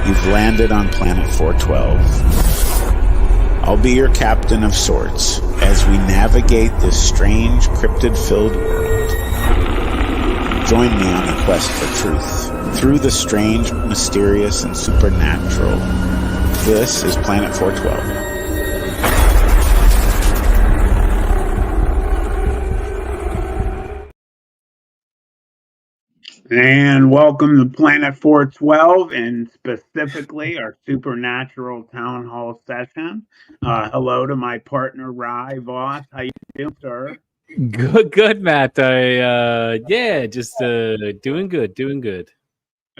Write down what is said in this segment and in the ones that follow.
You've landed on planet 412. I'll be your captain of sorts as we navigate this strange, cryptid-filled world. Join me on a quest for truth, through the strange, mysterious, and supernatural. This is Planet 412. And welcome to Planet 412, and specifically our Supernatural Town Hall session. Hello to my partner, Rye Voss. How you doing, sir? Good, Matt. Just doing good.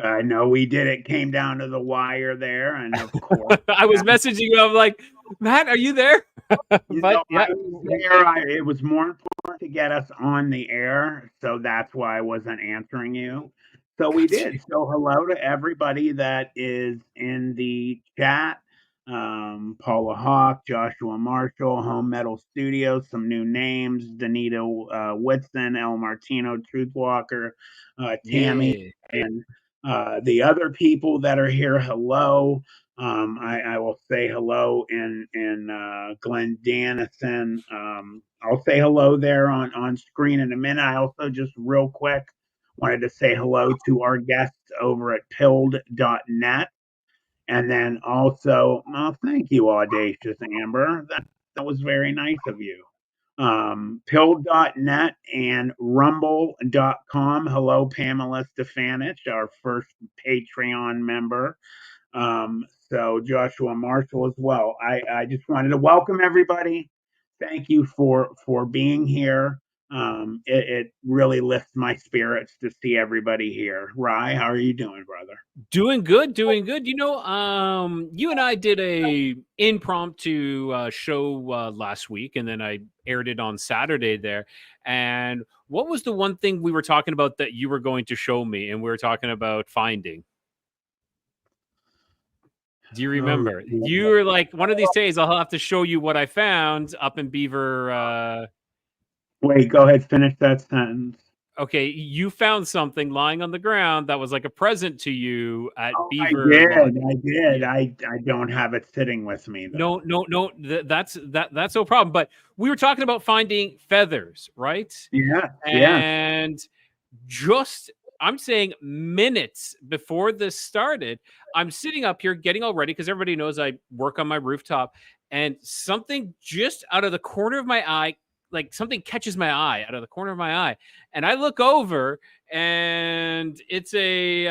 I know we did it. Came down to the wire there, and of course, I was messaging you. I'm like, Matt, are you there? I was there. It was more important to get us on the air, so that's why I wasn't answering you. So we did. So hello to everybody that is in the chat. Paula Hawk, Joshua Marshall, Home Metal Studios, some new names: Danita Whitson, El Martino, Truthwalker, Tammy, and the other people that are here. Hello. I will say hello in Glenn Dannison. I'll say hello there on screen in a minute. I also just real quick wanted to say hello to our guests over at pilled.net. And then also, thank you, Audacious Amber. That was very nice of you. Pilled.net and rumble.com. Hello, Pamela Stefanich, our first Patreon member. So Joshua Marshall as well. I just wanted to welcome everybody. Thank you for being here. It really lifts my spirits to see everybody here. Rye, how are you doing, brother? Doing good. You know, you and I did a impromptu show last week, and then I aired it on Saturday there. And what was the one thing we were talking about that you were going to show me? And we were talking about finding. Do you remember? You were like, one of these days I'll have to show you what I found up in Beaver. Wait, go ahead, finish that sentence. Okay, you found something lying on the ground that was like a present to you at Beaver. I did. Yeah. I don't have it sitting with me though. No. That's no problem. But we were talking about finding feathers, right? Yeah. And just I'm saying minutes before this started, I'm sitting up here getting all ready because everybody knows I work on my rooftop, and something just out of the corner of my eye, like something catches my eye out of the corner of my eye, and I look over, and it's a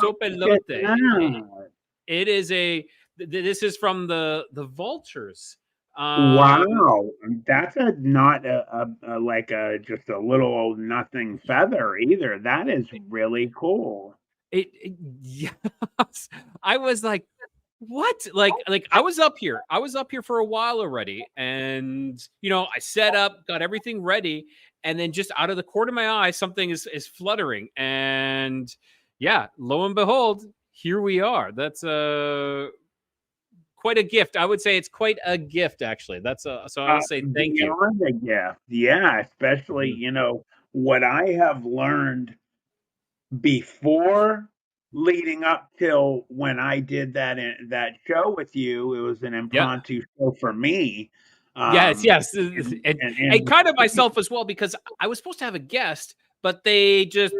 sopelote. It is a. This is from the vultures. Wow, that's not like just a little old nothing feather either. That is really cool. Yes, I was like, what? Like I was up here for a while already, and you know, I set up, got everything ready, and then just out of the corner of my eye, something is fluttering, and yeah, lo and behold, here we are. That's quite a gift. I would say it's quite a gift, actually. That's so I'll say thank you. A gift, yeah. Especially, you know, what I have learned before leading up till when I did that show with you. It was an impromptu show for me. Yes, and kind of myself as well, because I was supposed to have a guest, but they just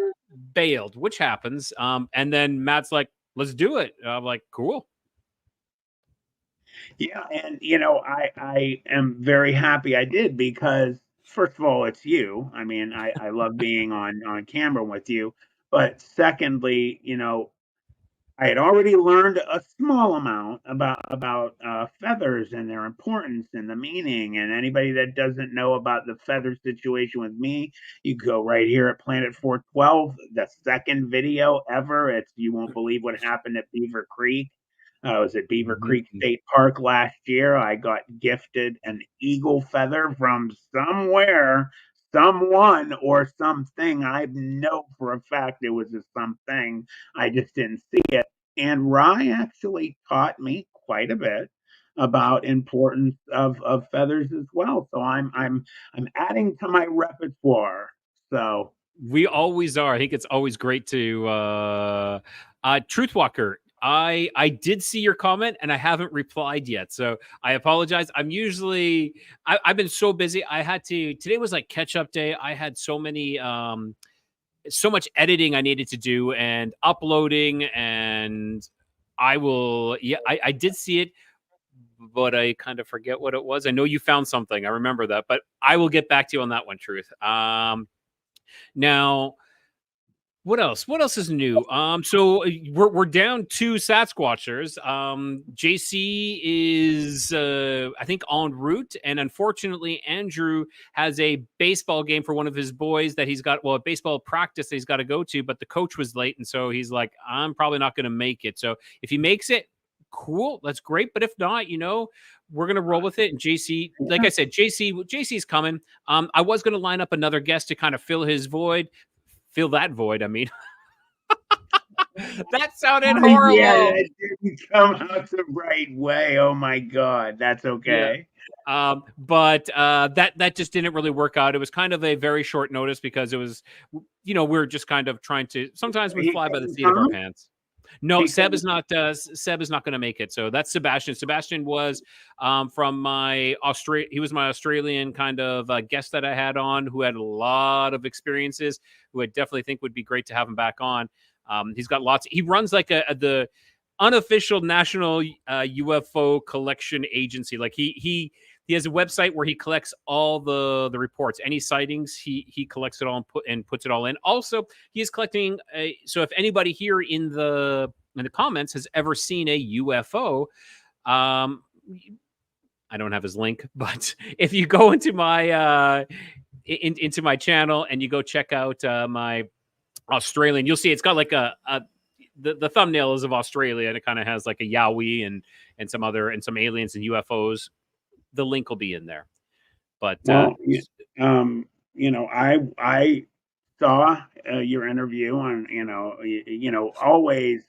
bailed, which happens. And then Matt's like, "Let's do it." I'm like, "Cool." Yeah, and you know, I am very happy I did because first of all, it's you. I mean, I love being on camera with you, but secondly, you know, I had already learned a small amount about feathers and their importance and the meaning. And anybody that doesn't know about the feather situation with me, you go right here at Planet 412, the second video ever. It's you won't believe what happened at Beaver Creek. I was at Beaver Creek State Park last year. I got gifted an eagle feather from somewhere, someone, or something. I know for a fact it was a something. I just didn't see it. And Rye actually taught me quite a bit about importance of feathers as well. So I'm adding to my repertoire. So we always are. I think it's always great to Truthwalker. I did see your comment and I haven't replied yet, so I apologize. I've been so busy. Today was like catch up day. I had so much editing I needed to do and uploading, and I did see it, but I kind of forget what it was. I know you found something. I remember that, but I will get back to you on that one, Truth. Now, what else? What else is new? So we're down 2 Sasquatchers. JC is I think en route, and unfortunately, Andrew has a baseball game for one of his boys that a baseball practice that he's got to go to, but the coach was late, and so he's like, I'm probably not going to make it. So if he makes it, cool, that's great. But if not, we're gonna roll with it. And JC, like I said, JC's coming. I was gonna line up another guest to kind of fill that void. I mean, that sounded horrible. Yeah, that didn't come out the right way. Oh my God, that's okay. Yeah. But that just didn't really work out. It was kind of a very short notice because it was, we're just kind of trying to. Sometimes we fly by the seat of our pants. No, Seb is not going to make it. So that's Sebastian. Sebastian was from my he was my Australian kind of guest that I had on, who had a lot of experiences, who I definitely think would be great to have him back on. He's got he runs like the unofficial national UFO collection agency. Like he has a website where he collects all the reports, any sightings, he collects it all and puts it all in. Also, he is collecting so if anybody here in the comments has ever seen a UFO, I don't have his link, but if you go into my into my channel and you go check out my Australian, you'll see it's got like the thumbnail is of Australia, and it kind of has like a Yowie and some aliens and UFOs. The link will be in there. But I saw your interview on, always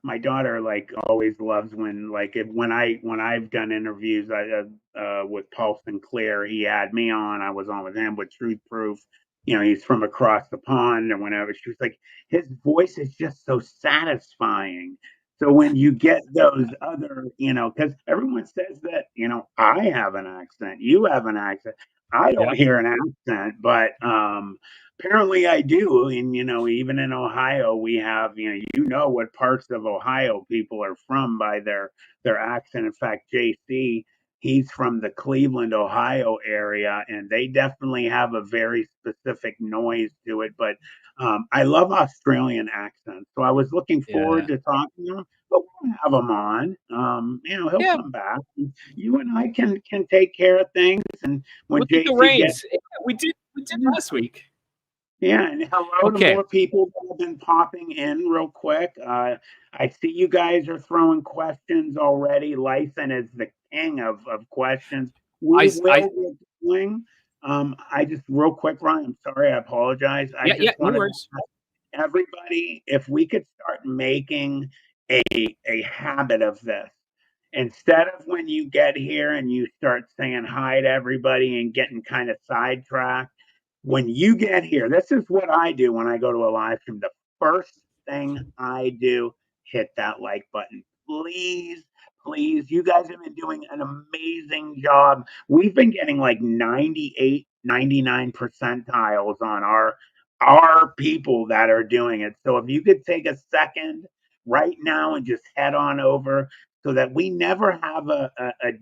my daughter always loves when when I've done interviews with Paul Sinclair. He had me on. I was on with him with Truth Proof. He's from across the pond, and whenever she was like, his voice is just so satisfying. So when you get those other, because everyone says that, I have an accent, you have an accent. I don't hear an accent, but apparently I do. And, even in Ohio, we have, what parts of Ohio people are from by their accent. In fact, JC, he's from the Cleveland, Ohio area, and they definitely have a very specific noise to it. But I love Australian accents, so I was looking forward to talking to him. But we'll have him on. He'll come back. You and I can take care of things. And when JC gets, we did last week. Yeah, and hello to more people that have been popping in real quick. I see you guys are throwing questions already. Lyson is the king of questions. We will be doing. I just real quick, Ryan. I'm sorry. I apologize. I just want to ask everybody if we could start making a habit of this. Instead of when you get here and you start saying hi to everybody and getting kind of sidetracked, when you get here, this is what I do when I go to a live stream. The first thing I do, hit that like button. Please, please. You guys have been doing an amazing job. We've been getting like 98, 99 percentiles on our people that are doing it. So if you could take a second right now and just head on over so that we never have a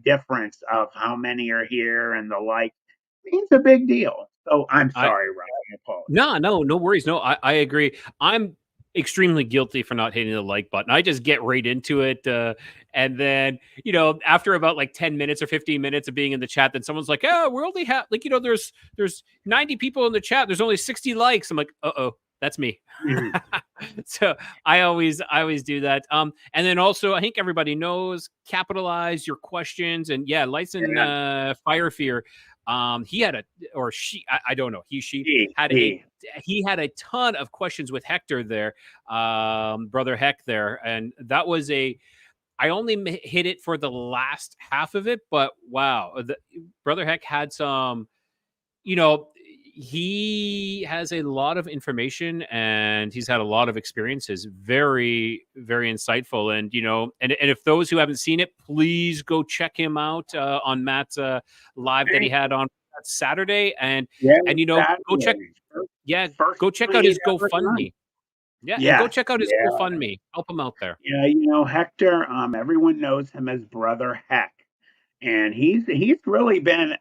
difference of how many are here and the like. It's a big deal. So I'm sorry, Ryan. I apologize. No worries. No, I agree. I'm extremely guilty for not hitting the like button. I just get right into it. And then, after about like 10 minutes or 15 minutes of being in the chat, then someone's like, oh, we only have there's 90 people in the chat. There's only 60 likes. I'm like, uh-oh, that's me. Mm-hmm. So I always do that. And then also, I think everybody knows, capitalize your questions. And Lyson Fire Fear. He had I don't know. He had a ton of questions with Hector there, brother Heck there. And that was I only hit it for the last half of it, but wow. Brother Heck had some, he has a lot of information and he's had a lot of experiences. Very, very insightful. And, and if those who haven't seen it, please go check him out on Matt's live that he had on Saturday. And, go check, go check out his GoFundMe. Yeah, and go check out his GoFundMe. Help him out there. Yeah, Hector, everyone knows him as Brother Heck. And he's really been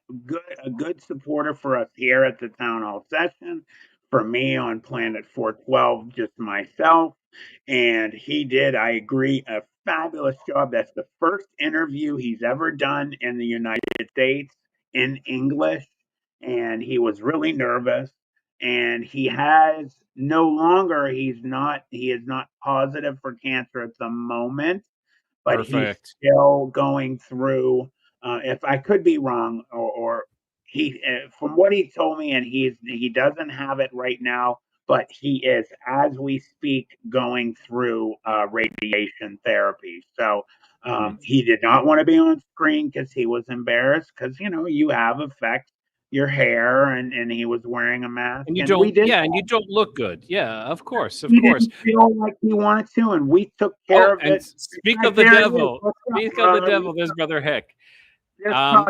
a good supporter for us here at the town hall session, for me on Planet 412, just myself. And he did, I agree, a fabulous job. That's the first interview he's ever done in the United States in English. And he was really nervous. And he is not positive for cancer at the moment, but he's still going through. If I could be wrong, or he, from what he told me, and he doesn't have it right now, but he is, as we speak, going through radiation therapy. So he did not want to be on screen because he was embarrassed, because you have effects your hair, and he was wearing a mask, and you don't look good. Yeah, of course. He didn't feel like he wanted to, and we took care of it. Speak of the devil. Speak of the devil. There's Brother Heck.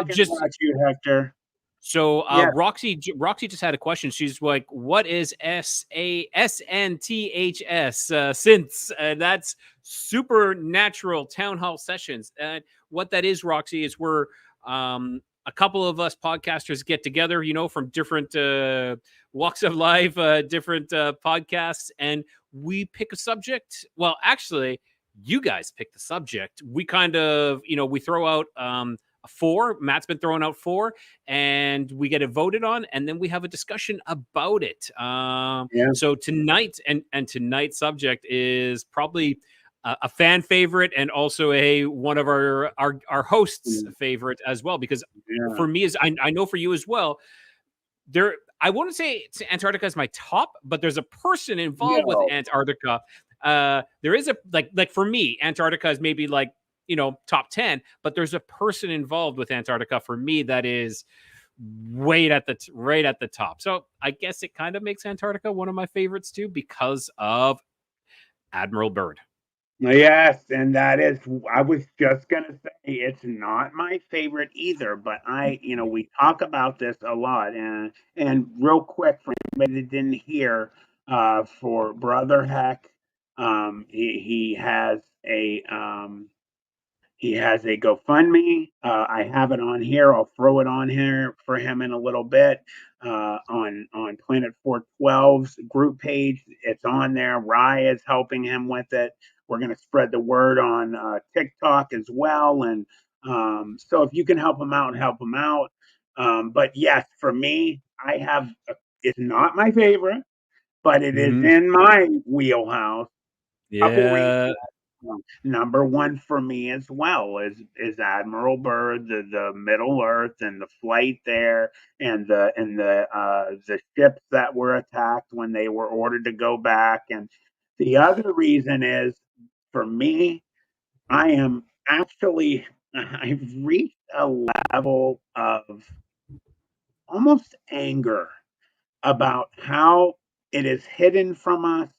Just about you, Hector. So Roxy just had a question. She's like, "What is SNTHS since?" And that's Supernatural Town Hall Sessions. And what that is, Roxy, is we're a couple of us podcasters get together, from different walks of life, different podcasts, and we pick a subject. Well, actually, you guys pick the subject. We kind of, we throw out 4. Matt's been throwing out 4, and we get it voted on, and then we have a discussion about it. So tonight, and tonight's subject is probably a fan favorite, and also one of our hosts' favorite as well. Because for me, I know for you as well. I wouldn't say Antarctica is my top, but there's a person involved with Antarctica. There is like for me, Antarctica is maybe like top 10, but there's a person involved with Antarctica for me that is right at the top. So I guess it kind of makes Antarctica one of my favorites too, because of Admiral Byrd. Yes, and that is, I was just going to say, it's not my favorite either, but we talk about this a lot. And real quick, for anybody that didn't hear, for Brother Heck, he has a GoFundMe. I have it on here. I'll throw it on here for him in a little bit. On Planet 412's group page, it's on there. Rye is helping him with it. We're going to spread the word on TikTok as well. And so if you can help him out, help him out. But yes, for me, it's not my favorite, but it is in my wheelhouse. Yeah. Number 1 for me as well is Admiral Byrd, the Middle Earth, and the flight there, and the ships that were attacked when they were ordered to go back. And the other reason is, for me, I've reached a level of almost anger about how it is hidden from us.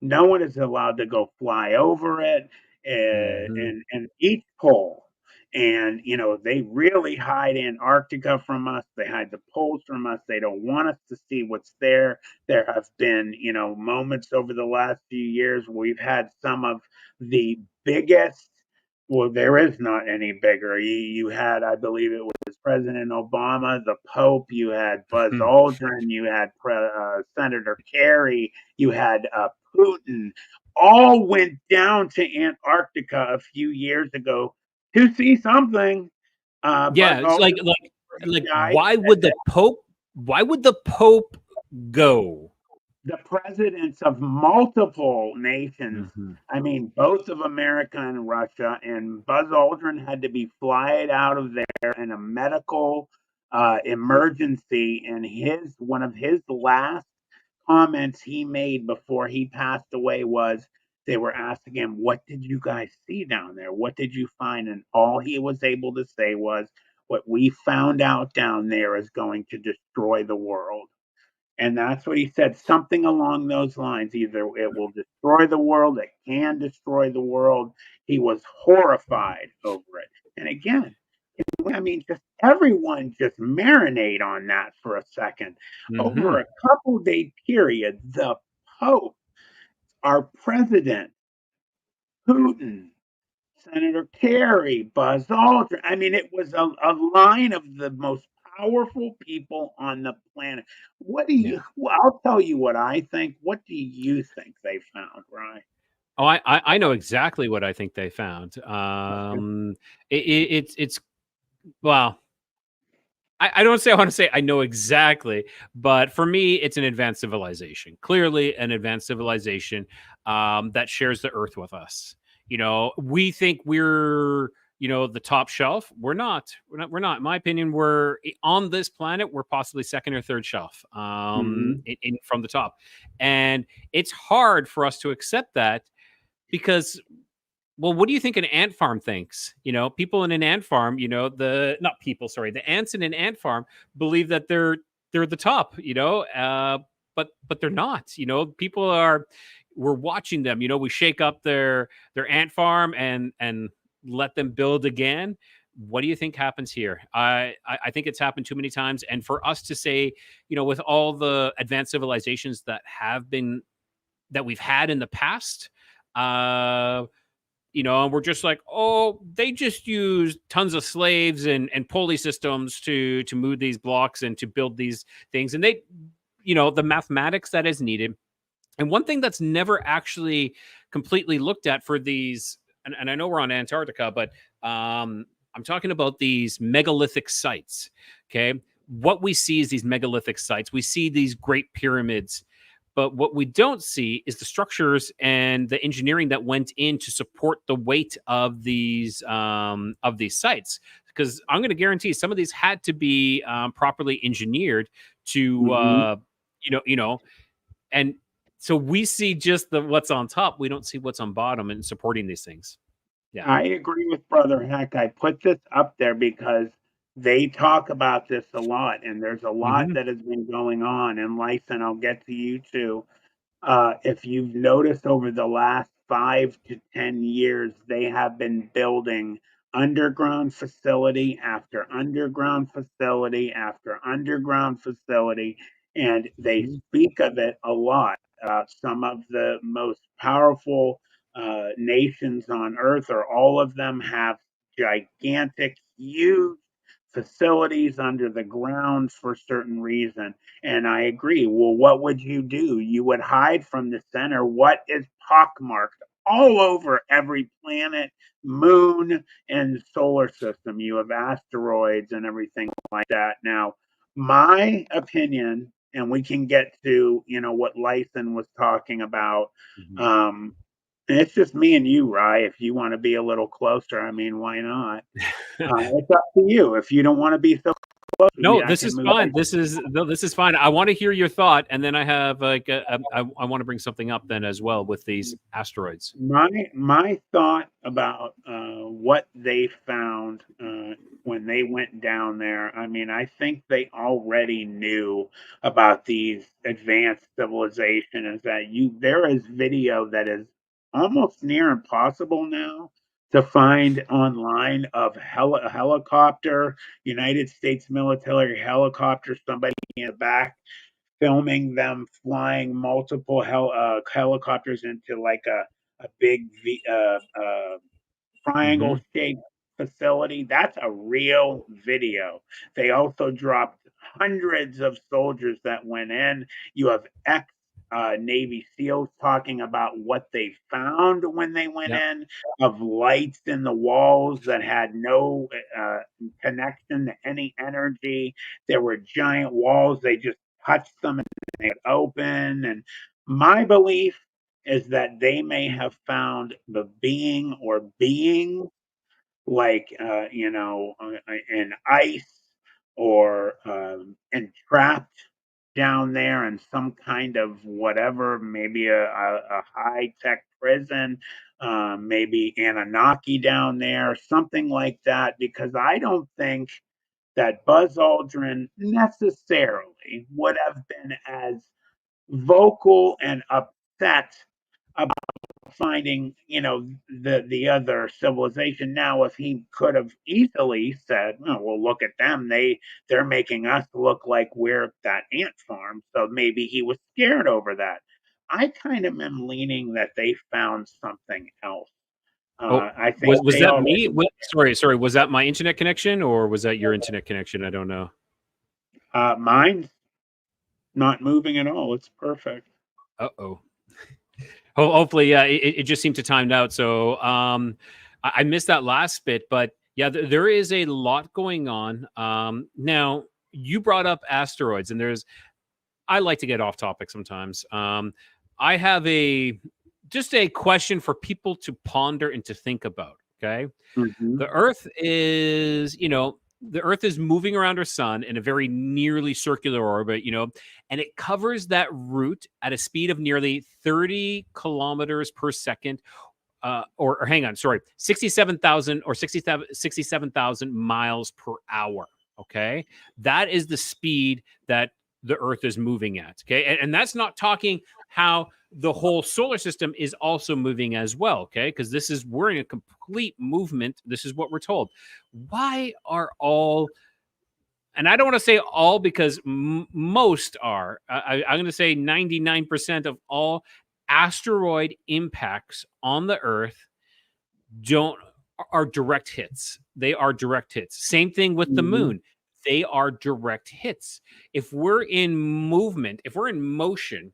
No one is allowed to go fly over it, and each pole. And, they really hide Antarctica from us. They hide the poles from us. They don't want us to see what's there. There have been, moments over the last few years where we've had some of the biggest. Well, there is not any bigger. You had, I believe it was President Obama, the Pope, you had Buzz Aldrin, you had Senator Kerry, you had Putin, all went down to Antarctica a few years ago to see something. It's like why would the Pope go? The presidents of multiple nations, I mean, both of America and Russia, and Buzz Aldrin had to be flied out of there in a medical emergency. And one of his last comments he made before he passed away was, they were asking him, "What did you guys see down there? What did you find?" And all he was able to say was, "What we found out down there is going to destroy the world." And that's what he said, something along those lines. Either it will destroy the world, it can destroy the world. He was horrified over it. And again, I mean, just everyone just marinate on that for a second. Mm-hmm. Over a couple day period, the Pope, our president, Putin, Senator Kerry, Buzz Aldrin. I mean, it was a line of the most powerful people on the planet. What do Yeah. you? Well, I'll tell you what I think. What do you think they found, Ryan? Oh, I know exactly what I think they found. Okay. It's well, I don't say I want to say I know exactly, but for me, it's an advanced civilization. Clearly, an advanced civilization that shares the Earth with us. You know, we think we're the top shelf. We're not. We're not. We're not. In my opinion, we're on this planet. We're possibly second or third shelf Mm-hmm. from the top, and it's hard for us to accept that because well, what do you think an ant farm thinks? People in an ant farm, the not people, sorry, the ants in an ant farm believe that they're the top, but they're not. People are we're watching them. We shake up their ant farm and let them build again. What do you think happens here? I think it's happened too many times, and for us to say, with all the advanced civilizations that we've had in the past, and we're just like, oh, they just use tons of slaves and pulley systems to move these blocks and to build these things, and they, the mathematics that is needed. And one thing that's never actually completely looked at for these, and I know we're on Antarctica, but I'm talking about these megalithic sites. Okay, what we see is these megalithic sites. We see these great pyramids, but what we don't see is the structures and the engineering that went in to support the weight of these sites. Because I'm going to guarantee some of these had to be properly engineered to, Mm-hmm. and so we see just what's on top. We don't see what's on bottom and supporting these things. Yeah. I agree with Brother Heck. I put this up there because they talk about this a lot, and there's a lot Hmm. that has been going on. And Lyson, I'll get to you too. If you've noticed over the last 5 to 10 years, they have been building underground facility after underground facility after underground facility, and they Hmm. speak of it a lot. Some of the most powerful nations on earth, or all of them, have gigantic, huge facilities under the ground for certain reason. And I agree. Well, what would you do? You would hide from the center. What is pockmarked all over every planet, moon, and solar system? You have asteroids and everything like that. Now, my opinion, and we can get to what Lyson was talking about. Hmm. Um, it's just me and you, Rye. If you want to be a little closer, I mean, why not? It's up to you. If you don't want to be so close, No, I this can is move fine. on. This is fine. I want to hear your thought, and then I have I want to bring something up then as well with these asteroids. My thought about what they found when they went down there. I mean, I think they already knew about these advanced civilization. Is that there is video that is almost near impossible now to find online of a helicopter, United States military helicopter, somebody in the back filming them flying multiple helicopters into like a big triangle Hmm. shaped facility. That's a real video. They also dropped hundreds of soldiers that went in. You have ex Navy SEALs talking about what they found when they went Yep. in, of lights in the walls that had no connection to any energy. There were giant walls. They just touched them and they would open. And my belief is that they may have found the being or beings like in ice or entrapped down there in some kind of whatever, maybe a high tech prison, maybe Anunnaki down there, something like that. Because I don't think that Buzz Aldrin necessarily would have been as vocal and upset about finding, the other civilization. Now, if he could have easily said, "Oh, well, look at them. They're making us look like we're that ant farm." So maybe he was scared over that. I kind of am leaning that they found something else. Oh, I think was they that already. me? Sorry. Was that my internet connection or was that your internet connection? I don't know. Mine's not moving at all. It's perfect. Uh-oh. Hopefully, yeah, it just seemed to timed out. So I missed that last bit, but yeah, there is a lot going on. Now, you brought up asteroids, and I like to get off topic sometimes. I have just a question for people to ponder and to think about. Okay. Mm-hmm. The Earth is moving around our sun in a very nearly circular orbit, and it covers that route at a speed of nearly 30 kilometers per second. Or hang on, sorry, 67,000 or 67,000 miles per hour. Okay. That is the speed that the Earth is moving at. Okay. And that's not talking how the whole solar system is also moving as well. Okay. Because we're in a complete movement. This is what we're told. Why are and I don't want to say all because most are, I'm going to say 99% of all asteroid impacts on the Earth are direct hits. They are direct hits. Same thing with the moon. They are direct hits. If we're in movement, if we're in motion,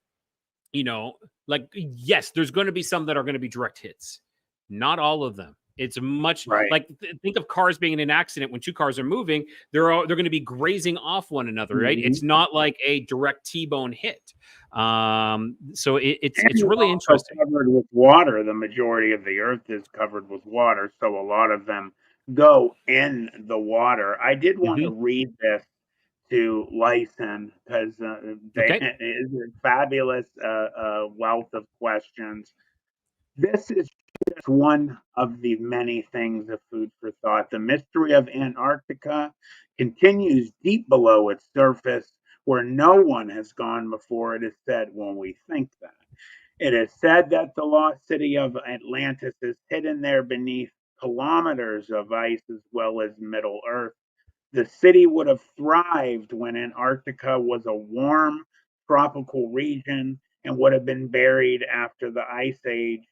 yes, there's going to be some that are going to be direct hits. Not all of them. It's much right. like think of cars being in an accident. When two cars are moving, they're going to be grazing off one another, right? It's not like a direct T-bone hit. So it's really interesting. Covered with water. The majority of the Earth is covered with water, so a lot of them go in the water. I did want to read this to Lyson because is a fabulous wealth of questions. This is just one of the many things of food for thought. The mystery of Antarctica continues deep below its surface, where no one has gone before, it is said, when we think that. It is said that the lost city of Atlantis is hidden there beneath kilometers of ice as well as Middle Earth. The city would have thrived when Antarctica was a warm tropical region and would have been buried after the ice age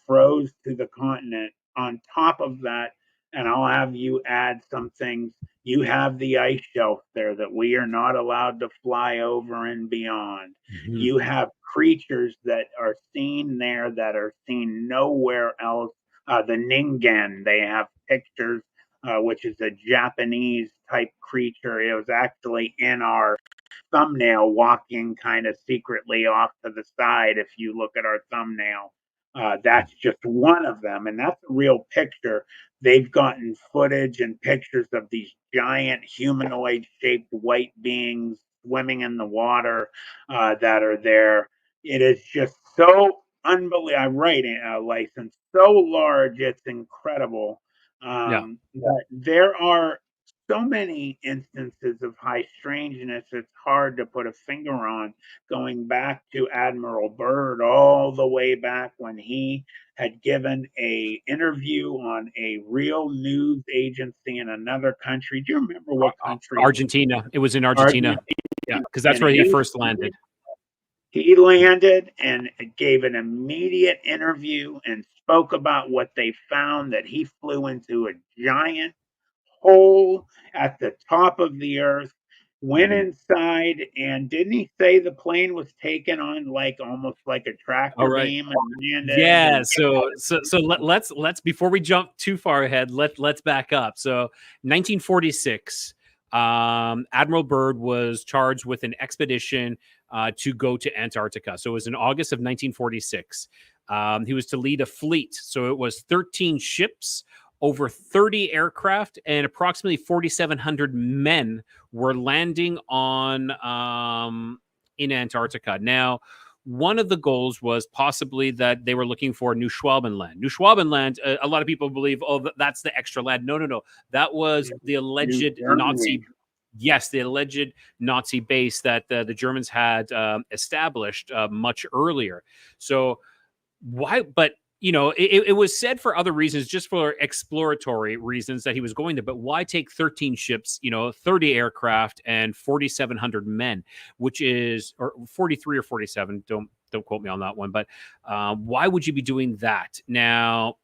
froze to the continent. On top of that, and I'll have you add some things, you have the ice shelf there that we are not allowed to fly over and beyond. You have creatures that are seen there that are seen nowhere else. The Ningen, they have pictures, which is a Japanese type creature. It was actually in our thumbnail, walking kind of secretly off to the side. If you look at our thumbnail, that's just one of them, and that's a real picture. They've gotten footage and pictures of these giant humanoid shaped white beings swimming in the water that are there. It is just so unbelievable. I write a license so large, it's incredible. That there are so many instances of high strangeness, it's hard to put a finger on, going back to Admiral Byrd all the way back when he had given a interview on a real news agency in another country. Do you remember what country? Argentina. It was in Argentina. Yeah, because that's where he first landed. He landed and gave an immediate interview and spoke about what they found, that he flew into a giant hole at the top of the earth, went inside, and didn't he say the plane was taken on like almost like a tractor beam and landed? Yeah. So let's before we jump too far ahead, let's back up. So 1946, Admiral Byrd was charged with an expedition to go to Antarctica. So it was in August of 1946. He was to lead a fleet. So it was 13 ships, over 30 aircraft, and approximately 4,700 men were landing in Antarctica. Now, one of the goals was possibly that they were looking for New Schwabenland. New Schwabenland, a lot of people believe, oh, that's the extra land. No. That was the alleged Nazi. Yes, the alleged Nazi base that the Germans had established much earlier. So why? But it was said for other reasons, just for exploratory reasons, that he was going there. But why take 13 ships, 30 aircraft, and 4,700 men, which is, or 43 or 47? Don't quote me on that one. But why would you be doing that now?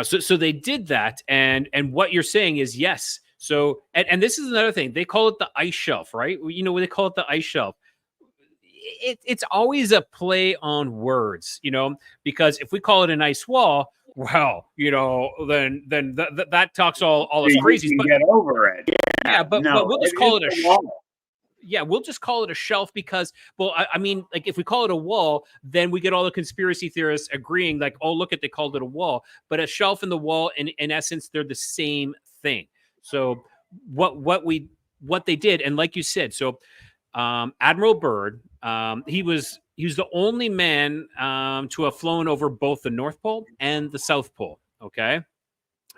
So they did that, and what you're saying is yes. So, and this is another thing. They call it the ice shelf, right? They call it the ice shelf. It's always a play on words, because if we call it an ice wall, well, then that talks all as crazy. But get over it. Yeah, but we'll just call it a wall. Yeah, we'll just call it a shelf because, well, I mean, like if we call it a wall, then we get all the conspiracy theorists agreeing, like, oh, look, they called it a wall. But a shelf and the wall, in essence, they're the same thing. So what they did, and like you said, so Admiral Byrd, he was the only man to have flown over both the North Pole and the South Pole. Okay.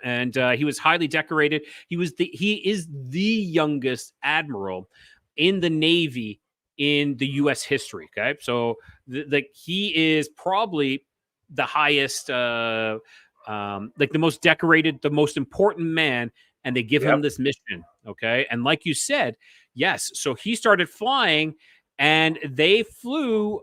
And he was highly decorated. He is the youngest admiral in the Navy in the U.S. history. Okay. So he is probably the highest, like the most decorated, the most important man. And they give him this mission. Okay. And like you said, yes. So he started flying, and they flew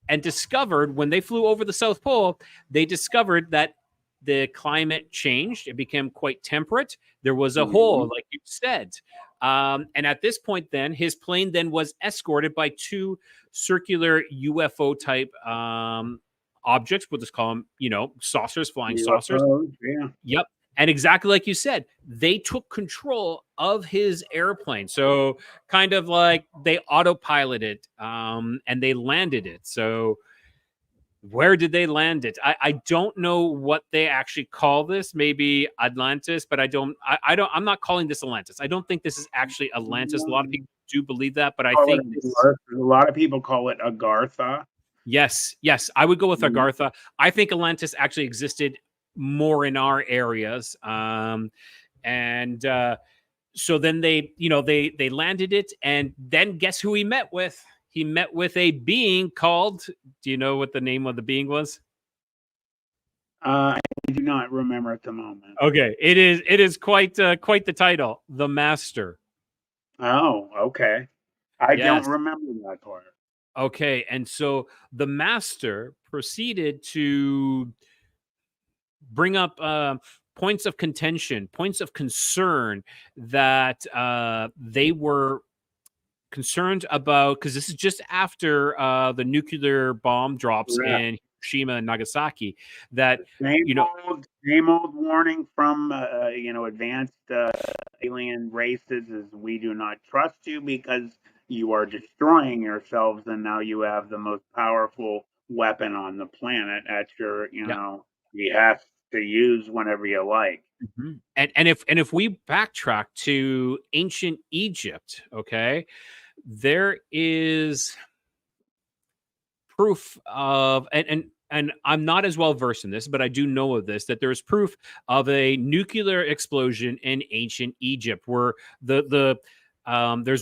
and discovered, when they flew over the South Pole, they discovered that the climate changed. It became quite temperate. There was a hole, like you said. And at this point, then his plane then was escorted by two circular UFO type objects. We'll just call them, saucers, flying saucers. Yeah. Yep. And exactly like you said, they took control of his airplane. So kind of like they autopiloted and they landed it. So where did they land it? I don't know what they actually call this. Maybe Atlantis, but I'm not calling this Atlantis. I don't think this is actually Atlantis. A lot of people do believe that, but I think a lot of people call it Agartha. Yes, I would go with Agartha. I think Atlantis actually existed more in our areas. So then they landed it, and then guess who he met with? He met with a being called, do you know what the name of the being was? I do not remember at the moment. Okay. It is quite the title, the Master. Oh, okay. I don't remember that part. Okay. And so the Master proceeded to bring up points of contention, points of concern that they were concerned about, because this is just after the nuclear bomb drops in Hiroshima and Nagasaki. That same old warning from advanced alien races is, we do not trust you because you are destroying yourselves, and now you have the most powerful weapon on the planet at your you have to use whenever you like. Mm-hmm. And if we backtrack to ancient Egypt, okay, there is proof of, and I'm not as well versed in this, but I do know of this, that there's proof of a nuclear explosion in ancient Egypt, where there's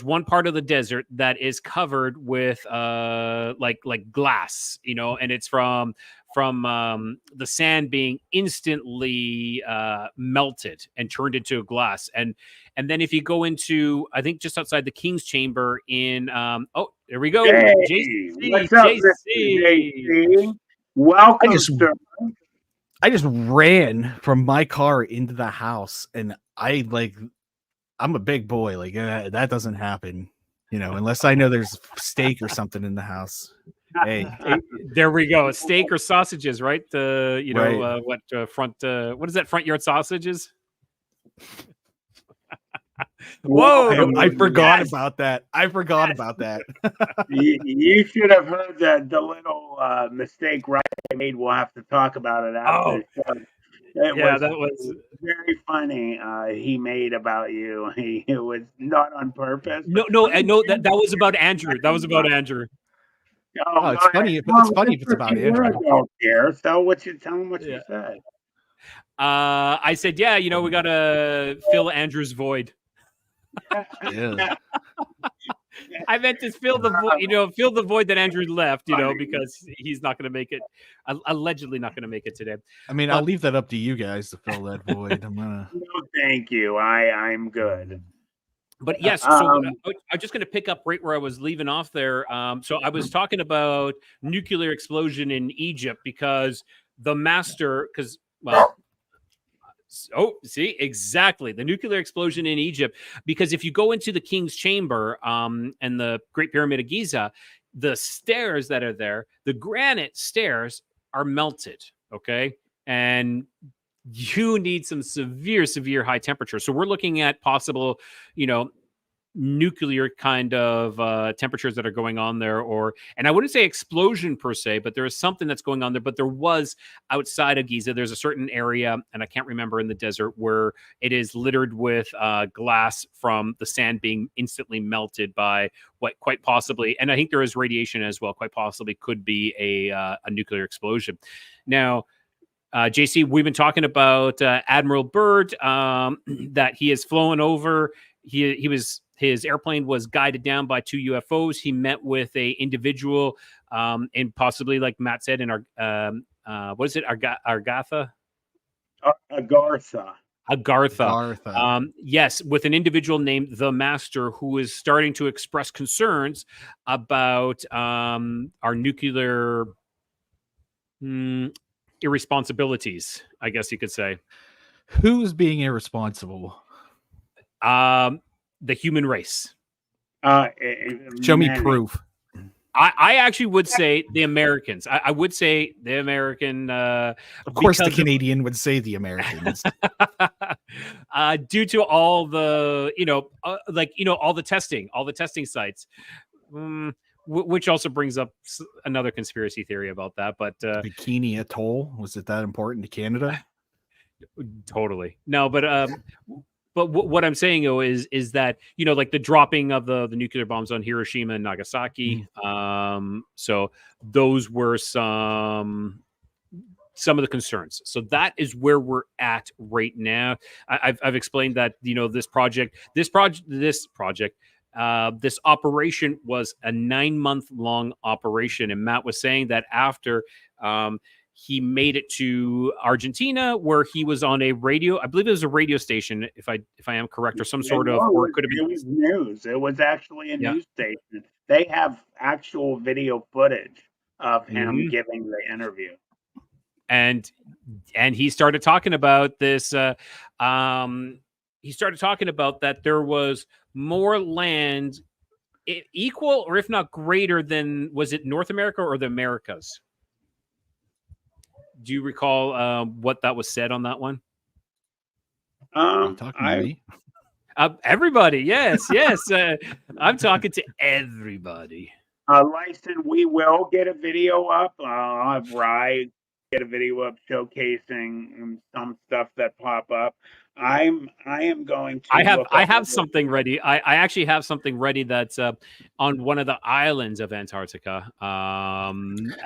one part of the desert that is covered with like glass, and it's from the sand being instantly melted and turned into glass. And then if you go into, I think just outside the King's Chamber in there we go. Hey, what's up, JC? Welcome, sir. I just ran from my car into the house, and I'm a big boy. Like that doesn't happen, unless I know there's steak or something in the house. Hey, there we go. Steak or sausages, right? Right. What is that, front yard sausages? Whoa! I forgot about that. You should have heard the little mistake Ryan made. We'll have to talk about it after the show. That was very funny. He made about you. It was not on purpose. No. That was about Andrew. That was about Andrew. Oh, it's funny. It's funny if it's about Andrew. Tell him what you said. I said, yeah, we got to fill Andrew's void. Yeah. I meant to fill the void, fill the void that Andrew left, because he's not going to make it, allegedly not going to make it today. I mean, I'll leave that up to you guys to fill that void. No, thank you. I'm good. But yes, so I'm just going to pick up right where I was leaving off there. So I was talking about nuclear explosion in Egypt because see, exactly. The nuclear explosion in Egypt, because if you go into the King's Chamber and the Great Pyramid of Giza, the stairs that are there, the granite stairs are melted, okay? And you need some severe high temperature. So we're looking at possible, nuclear kind of temperatures that are going on there, and I wouldn't say explosion per se, but there is something that's going on there. But there was outside of Giza, there's a certain area, and I can't remember, in the desert, where it is littered with glass from the sand being instantly melted by what quite possibly, and I think there is radiation as well, quite possibly could be a nuclear explosion. Now, JC, we've been talking about Admiral Byrd, that he has flown over. His airplane was guided down by 2 UFOs. He met with a individual, and possibly, like Matt said, in what is it, Agartha? Agartha. Yes, with an individual named the Master, who is starting to express concerns about our nuclear irresponsibilities, I guess you could say. Who's being irresponsible? The human race. Show me proof. I actually would say the Americans. I would say the American. Of course, the Canadian would say the Americans. Due to all the, all the testing sites. Which also brings up another conspiracy theory about that. But Bikini Atoll, was it that important to Canada? Totally. No, but what I'm saying, though, is that, like the dropping of the nuclear bombs on Hiroshima and Nagasaki. So those were some of the concerns. So that is where we're at right now. I've explained that, this operation was a 9-month-long operation, and Matt was saying that after he made it to Argentina, where he was on a radio. I believe it was a radio station, if I am correct, or some sort of, or it could have been. It was news. It was actually a news station. They have actual video footage of him giving the interview. And he started talking about this. He started talking about that there was more land, equal or if not greater than, was it North America or the Americas? Do you recall what that was said on that one? Talking to me? Everybody, yes. I'm talking to everybody. Lyson, we will get a video up. I'll have Rye get a video up showcasing some stuff that pop up. I am going to. I have something ready. I actually have something ready that's on one of the islands of Antarctica.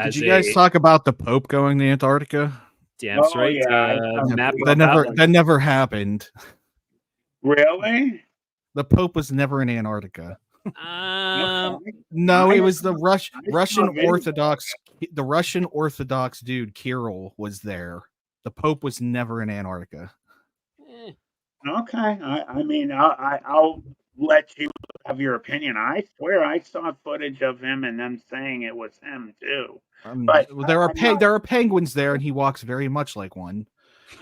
Did you guys talk about the Pope going to Antarctica? Damn straight. Yeah, that never happened. Really? The Pope was never in Antarctica. No, it was the Russian Orthodox. The Russian Orthodox dude Kirill was there. The Pope was never in Antarctica. Okay, I mean, I'll let you have your opinion. I swear I saw footage of him and them saying it was him too. But there are penguins there, and he walks very much like one.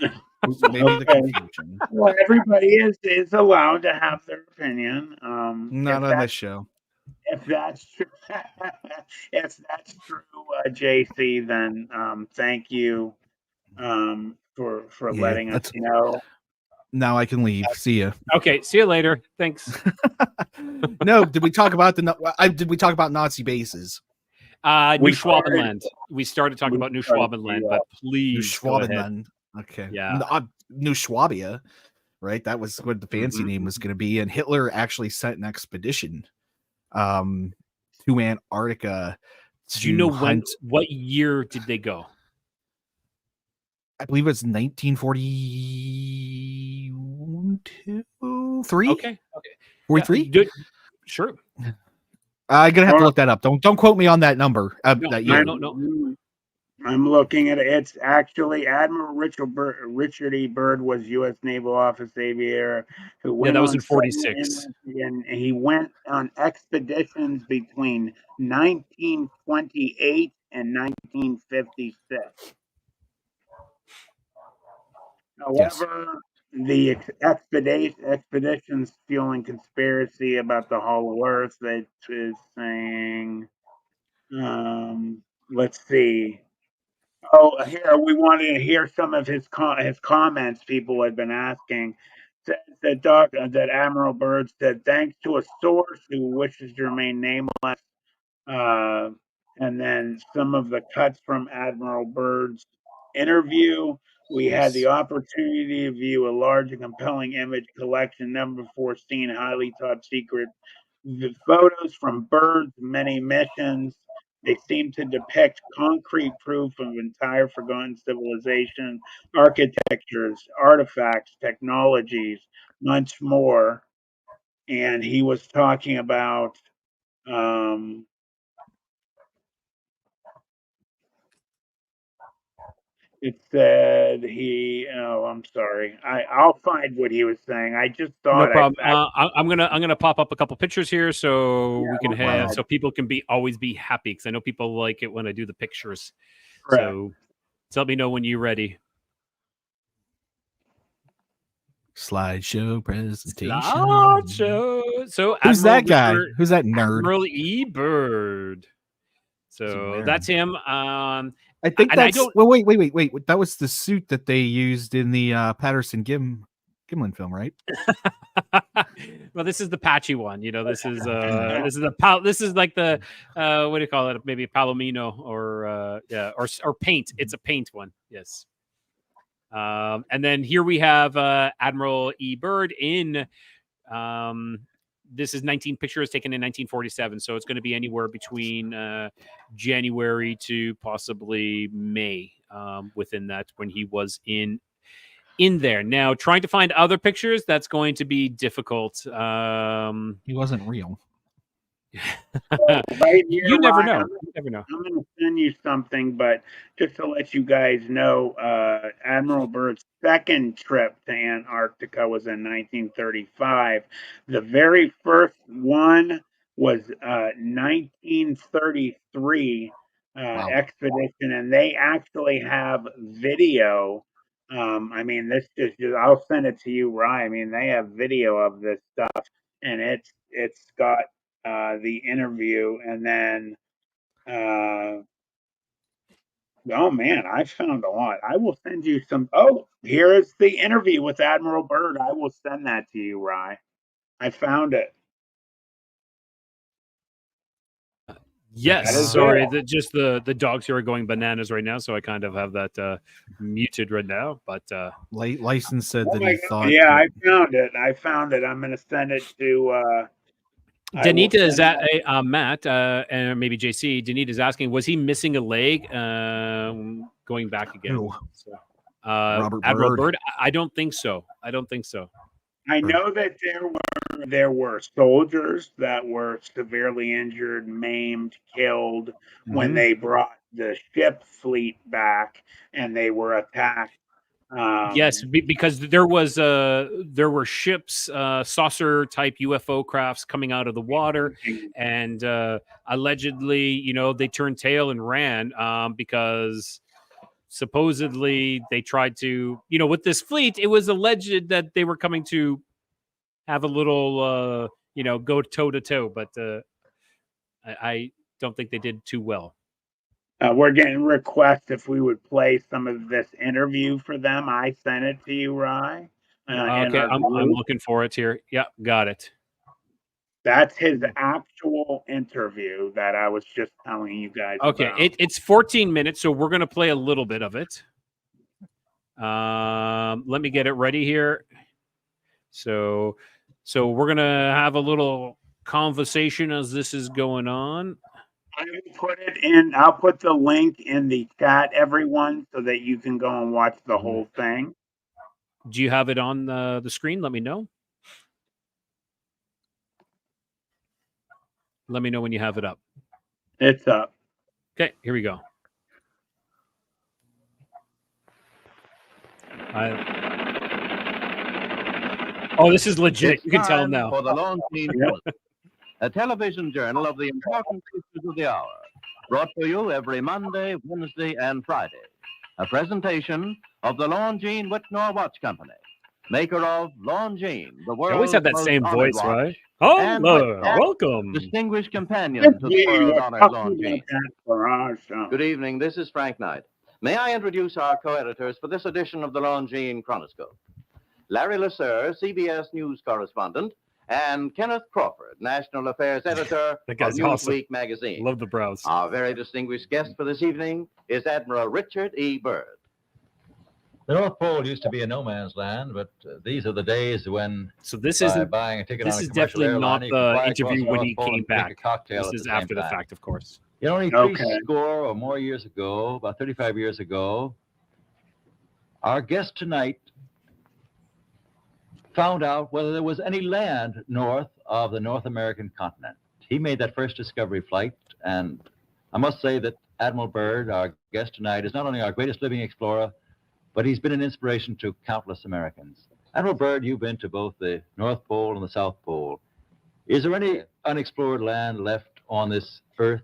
Maybe the confusion. Well, everybody is allowed to have their opinion. Not on this show. If that's true, JC, then thank you for letting us know. Now I can leave. See ya. Okay, see you later. Thanks. No, did we talk about Nazi bases? New Schwabenland. We started talking about New Schwabenland, but please. New Schwabenland. Okay. Yeah. New Schwabia, right? That was what the fancy name was going to be. And Hitler actually sent an expedition to Antarctica Do you know what year did they go? I believe it's 1942, 3? Okay. 43? Yeah, sure. I'm gonna have to look that up. Don't quote me on that number. That year. No. I'm looking at it. It's actually Admiral Richard E. Byrd was U.S. Naval Office aviator who went that was on in 46. and he went on expeditions between 1928 and 1956. However, the expeditions fueling conspiracy about the Hollow Earth that is saying, let's see. Oh, here we wanted to hear some of his comments. People had been asking. Said that Admiral Byrd said, thanks to a source who wishes to remain nameless. Uh, and then some of the cuts from Admiral Byrd's interview. We had the opportunity to view a large and compelling image collection never before seen, highly top secret. The photos from Byrd's many missions. They seem to depict concrete proof of entire forgotten civilization, architectures, artifacts, technologies, much more. And he was talking about it said I'm sorry. I'll find what he was saying. I just thought No problem. I'm gonna pop up a couple pictures here so we can have so people can always be happy because I know people like it when I do the pictures. Correct. So let me know when you're ready. Slideshow presentation. Slideshow. So who's that guy? Who's that nerd? Admiral E. Byrd. So that's him. I think that's. Well, wait. That was the suit that they used in the Patterson Gimlin film, right? Well, this is the patchy one. This is this is like the what do you call it? Maybe Palomino or paint. It's a paint one. Yes. And then here we have Admiral E. Byrd in. This is 19 pictures taken in 1947, so it's going to be anywhere between January to possibly May within that when he was in there. Now, trying to find other pictures, that's going to be difficult. He wasn't real. Right here, you never know. You never know. I'm going to send you something, but just to let you guys know, Admiral Byrd's second trip to Antarctica was in 1935. The very first one was 1933 expedition, and they actually have video. This I'll send it to you, Ryan. I mean, they have video of this stuff, and it's got the interview, and then oh man, I found a lot. I will send you some. Oh, here is the interview with Admiral Byrd. I will send that to you, Rye. I found it. Yes, sorry. Just the dogs here are going bananas right now, so I kind of have that muted right now. But License said that he thought. Yeah, I found it. I'm going to send it to. Danita is at Matt and maybe JC. Danita is asking, was he missing a leg going back again? So, Robert Admiral Byrd. Byrd? I don't think so. I know that there were soldiers that were severely injured, maimed, killed when they brought the ship fleet back and they were attacked. Yes, because there were ships, saucer type UFO crafts coming out of the water, and allegedly, they turned tail and ran because supposedly they tried to, with this fleet, it was alleged that they were coming to have a little, go toe to toe, but I don't think they did too well. We're getting requests if we would play some of this interview for them. I sent it to you, Rye. Okay, I'm looking for it here. Yeah, got it. That's his actual interview that I was just telling you guys about. It's 14 minutes, so we're going to play a little bit of it. Let me get it ready here. So we're going to have a little conversation as this is going on. I will put it in. I'll put the link in the chat, everyone, so that you can go and watch the whole thing. Do you have it on the screen? Let me know. Let me know when you have it up. It's up. Okay, here we go. Oh, this is legit. It's You can tell time now. for the Longines Bulletin, a television journal of the important issues of the hour, brought to you every Monday, Wednesday, and Friday. A presentation of the Longines Whitnor Watch Company, maker of Longines, the You always world's have that most same honored voice, watch, right? and Hello, Whitnor, welcome. distinguished companion to the Yeah, world we're honored talking Longines. about that for our show. Good evening. This is Frank Knight. May I introduce our co-editors for this edition of the Longines Chronoscope? Larry Lasser, CBS News correspondent, and Kenneth Crawford, National Affairs Editor That of guy's Newsweek awesome. magazine. Love the brows. Our very distinguished guest for this evening is Admiral Richard E. Byrd. The North Pole used to be a no man's land, but these are the days when So this by isn't. buying a ticket This on a is commercial definitely not airliner, you can the fly across interview the when North he Pole came and drink back. a cocktail This at is the same after the time. fact, of course. You know, only Okay. score or more years ago, about 35 years ago, our guest tonight found out whether there was any land north of the North American continent. He made that first discovery flight, and I must say that Admiral Byrd, our guest tonight, is not only our greatest living explorer, but he's been an inspiration to countless Americans. Admiral Byrd, you've been to both the North Pole and the South Pole. Is there any unexplored land left on this earth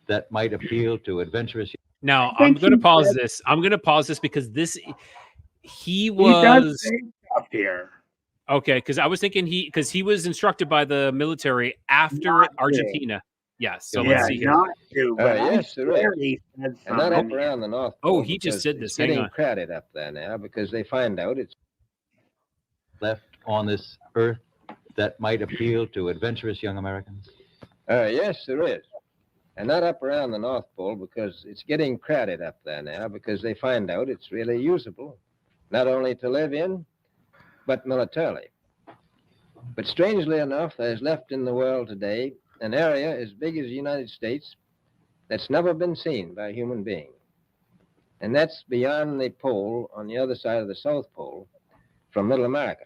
that might appeal to adventurous? Now I I'm think going to he pause said- this. I'm going to pause this because this he He does was say stuff here. okay. Because I was thinking he was instructed by the military after Not to. Argentina. Yes. So Yeah, let's see here. not to, but I'm yes, there sure is. he said And not something. up around the North Pole. Oh, he just because said it's this. Hang getting on. crowded up there now because they find out it's Left on this earth that might appeal to adventurous young Americans? yes, there is. And not up around the North Pole because it's getting crowded up there now because they find out it's really usable, not only to live in, but militarily. But strangely enough, there's left in the world today an area as big as the United States that's never been seen by a human being. And that's beyond the pole on the other side of the South Pole from Middle America.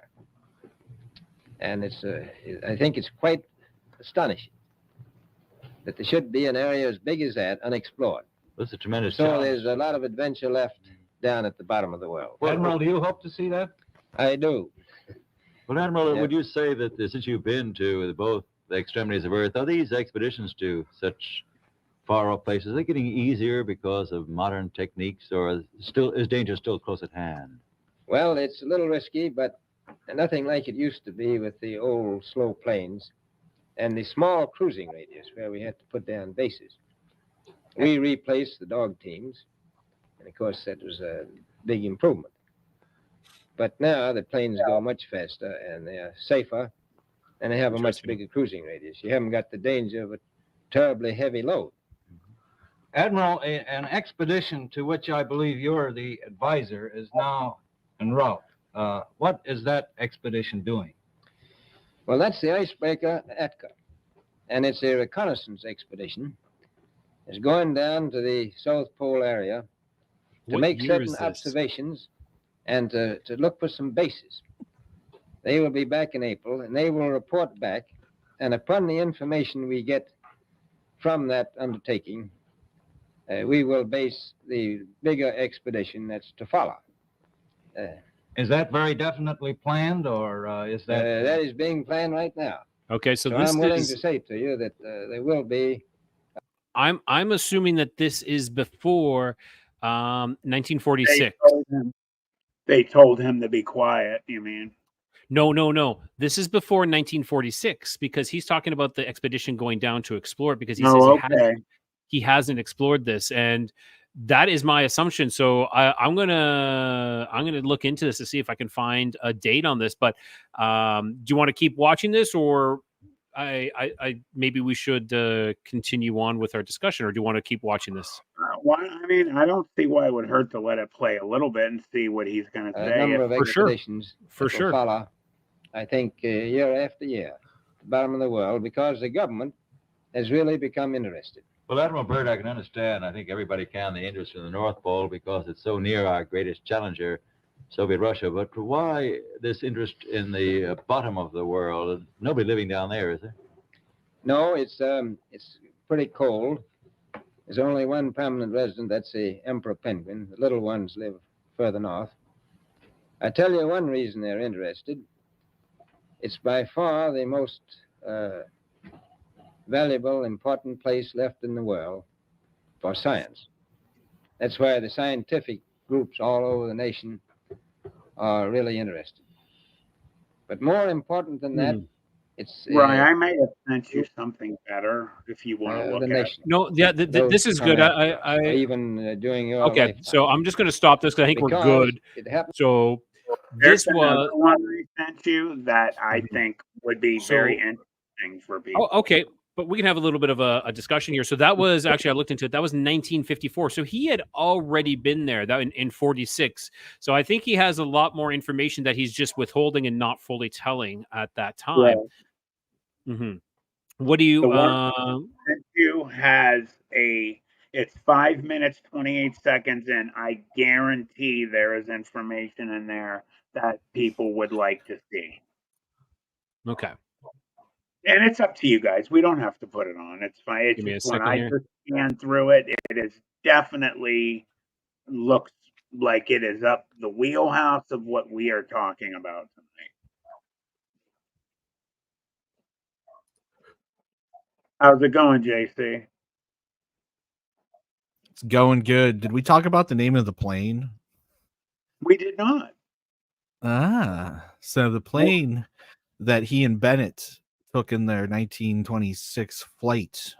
And I think it's quite astonishing that there should be an area as big as that unexplored. That's a tremendous So challenge. there's a lot of adventure left down at the bottom of the world. Admiral, do you hope to see that? I do. Well, Admiral, Yeah. would you say that since you've been to both the extremities of Earth, are these expeditions to such far-off places, are they getting easier because of modern techniques, or is danger still close at hand? Well, it's a little risky, but nothing like it used to be with the old slow planes and the small cruising radius where we had to put down bases. We replaced the dog teams, and of course that was a big improvement. But now the planes go much faster and they're safer, and they have a much Interesting. bigger cruising radius. You haven't got the danger of a terribly heavy load. Admiral, an expedition to which I believe you're the advisor is now en route. What is that expedition doing? Well, that's the icebreaker Atka, and it's a reconnaissance expedition. It's going down to the South Pole area to What make year certain is this? observations and to look for some bases. They will be back in April, and they will report back, and upon the information we get from that undertaking, we will base the bigger expedition that's to follow. Is that very definitely planned, or is that? That is being planned right now. Okay. So So this I'm willing is. to say to you that there will be. I'm assuming that this is before They 1946. told him to be quiet, you mean? No. This is before 1946 because he's talking about the expedition going down to explore it because he Oh, says okay. he hasn't explored this, and that is my assumption. So I'm gonna look into this to see if I can find a date on this. But do you want to keep watching this, or I maybe we should continue on with our discussion, or do you want to keep watching this? Why? I mean, I don't see why it would hurt to let it play a little bit and see what he's going to A say. number of For sure. expeditions For that sure. will follow, I think, year after year, at the bottom of the world, because the government has really become interested. Well, Admiral Byrd, I can understand. I think everybody can, the interest in the North Pole because it's so near our greatest challenger, Soviet Russia. But why this interest in the bottom of the world? Nobody living down there, is there? No, it's pretty cold. There's only one permanent resident. That's the emperor penguin. The little ones live further north. I tell you one reason they're interested. It's by far the most valuable, important place left in the world for science. That's why the scientific groups all over the nation are really interested. But more important than that, it's Right, I might have sent you something better if you want to look the at nation. No, yeah, this is good. Or even during your Okay, lifetime. so I'm just going to stop this because I think we're Because good. it happens. So There's this was another one I sent you that I think would be very interesting for people. Oh, okay, but we can have a little bit of a discussion here. So that was actually, I looked into it. That was 1954. So he had already been there that in 46. So I think he has a lot more information that he's just withholding and not fully telling at that time. What do you? The one I sent you has it's 5 minutes 28 seconds, and I guarantee there is information in there that people would like to see. Okay. And it's up to you guys. We don't have to put it on. It's fine. It's Give me a just when second I here. just scan through it, it is definitely looks like it is up the wheelhouse of what we are talking about tonight. How's it going, JC? It's going good. Did we talk about the name of the plane? We did not. So the plane that he and Bennett took in their 1926 flight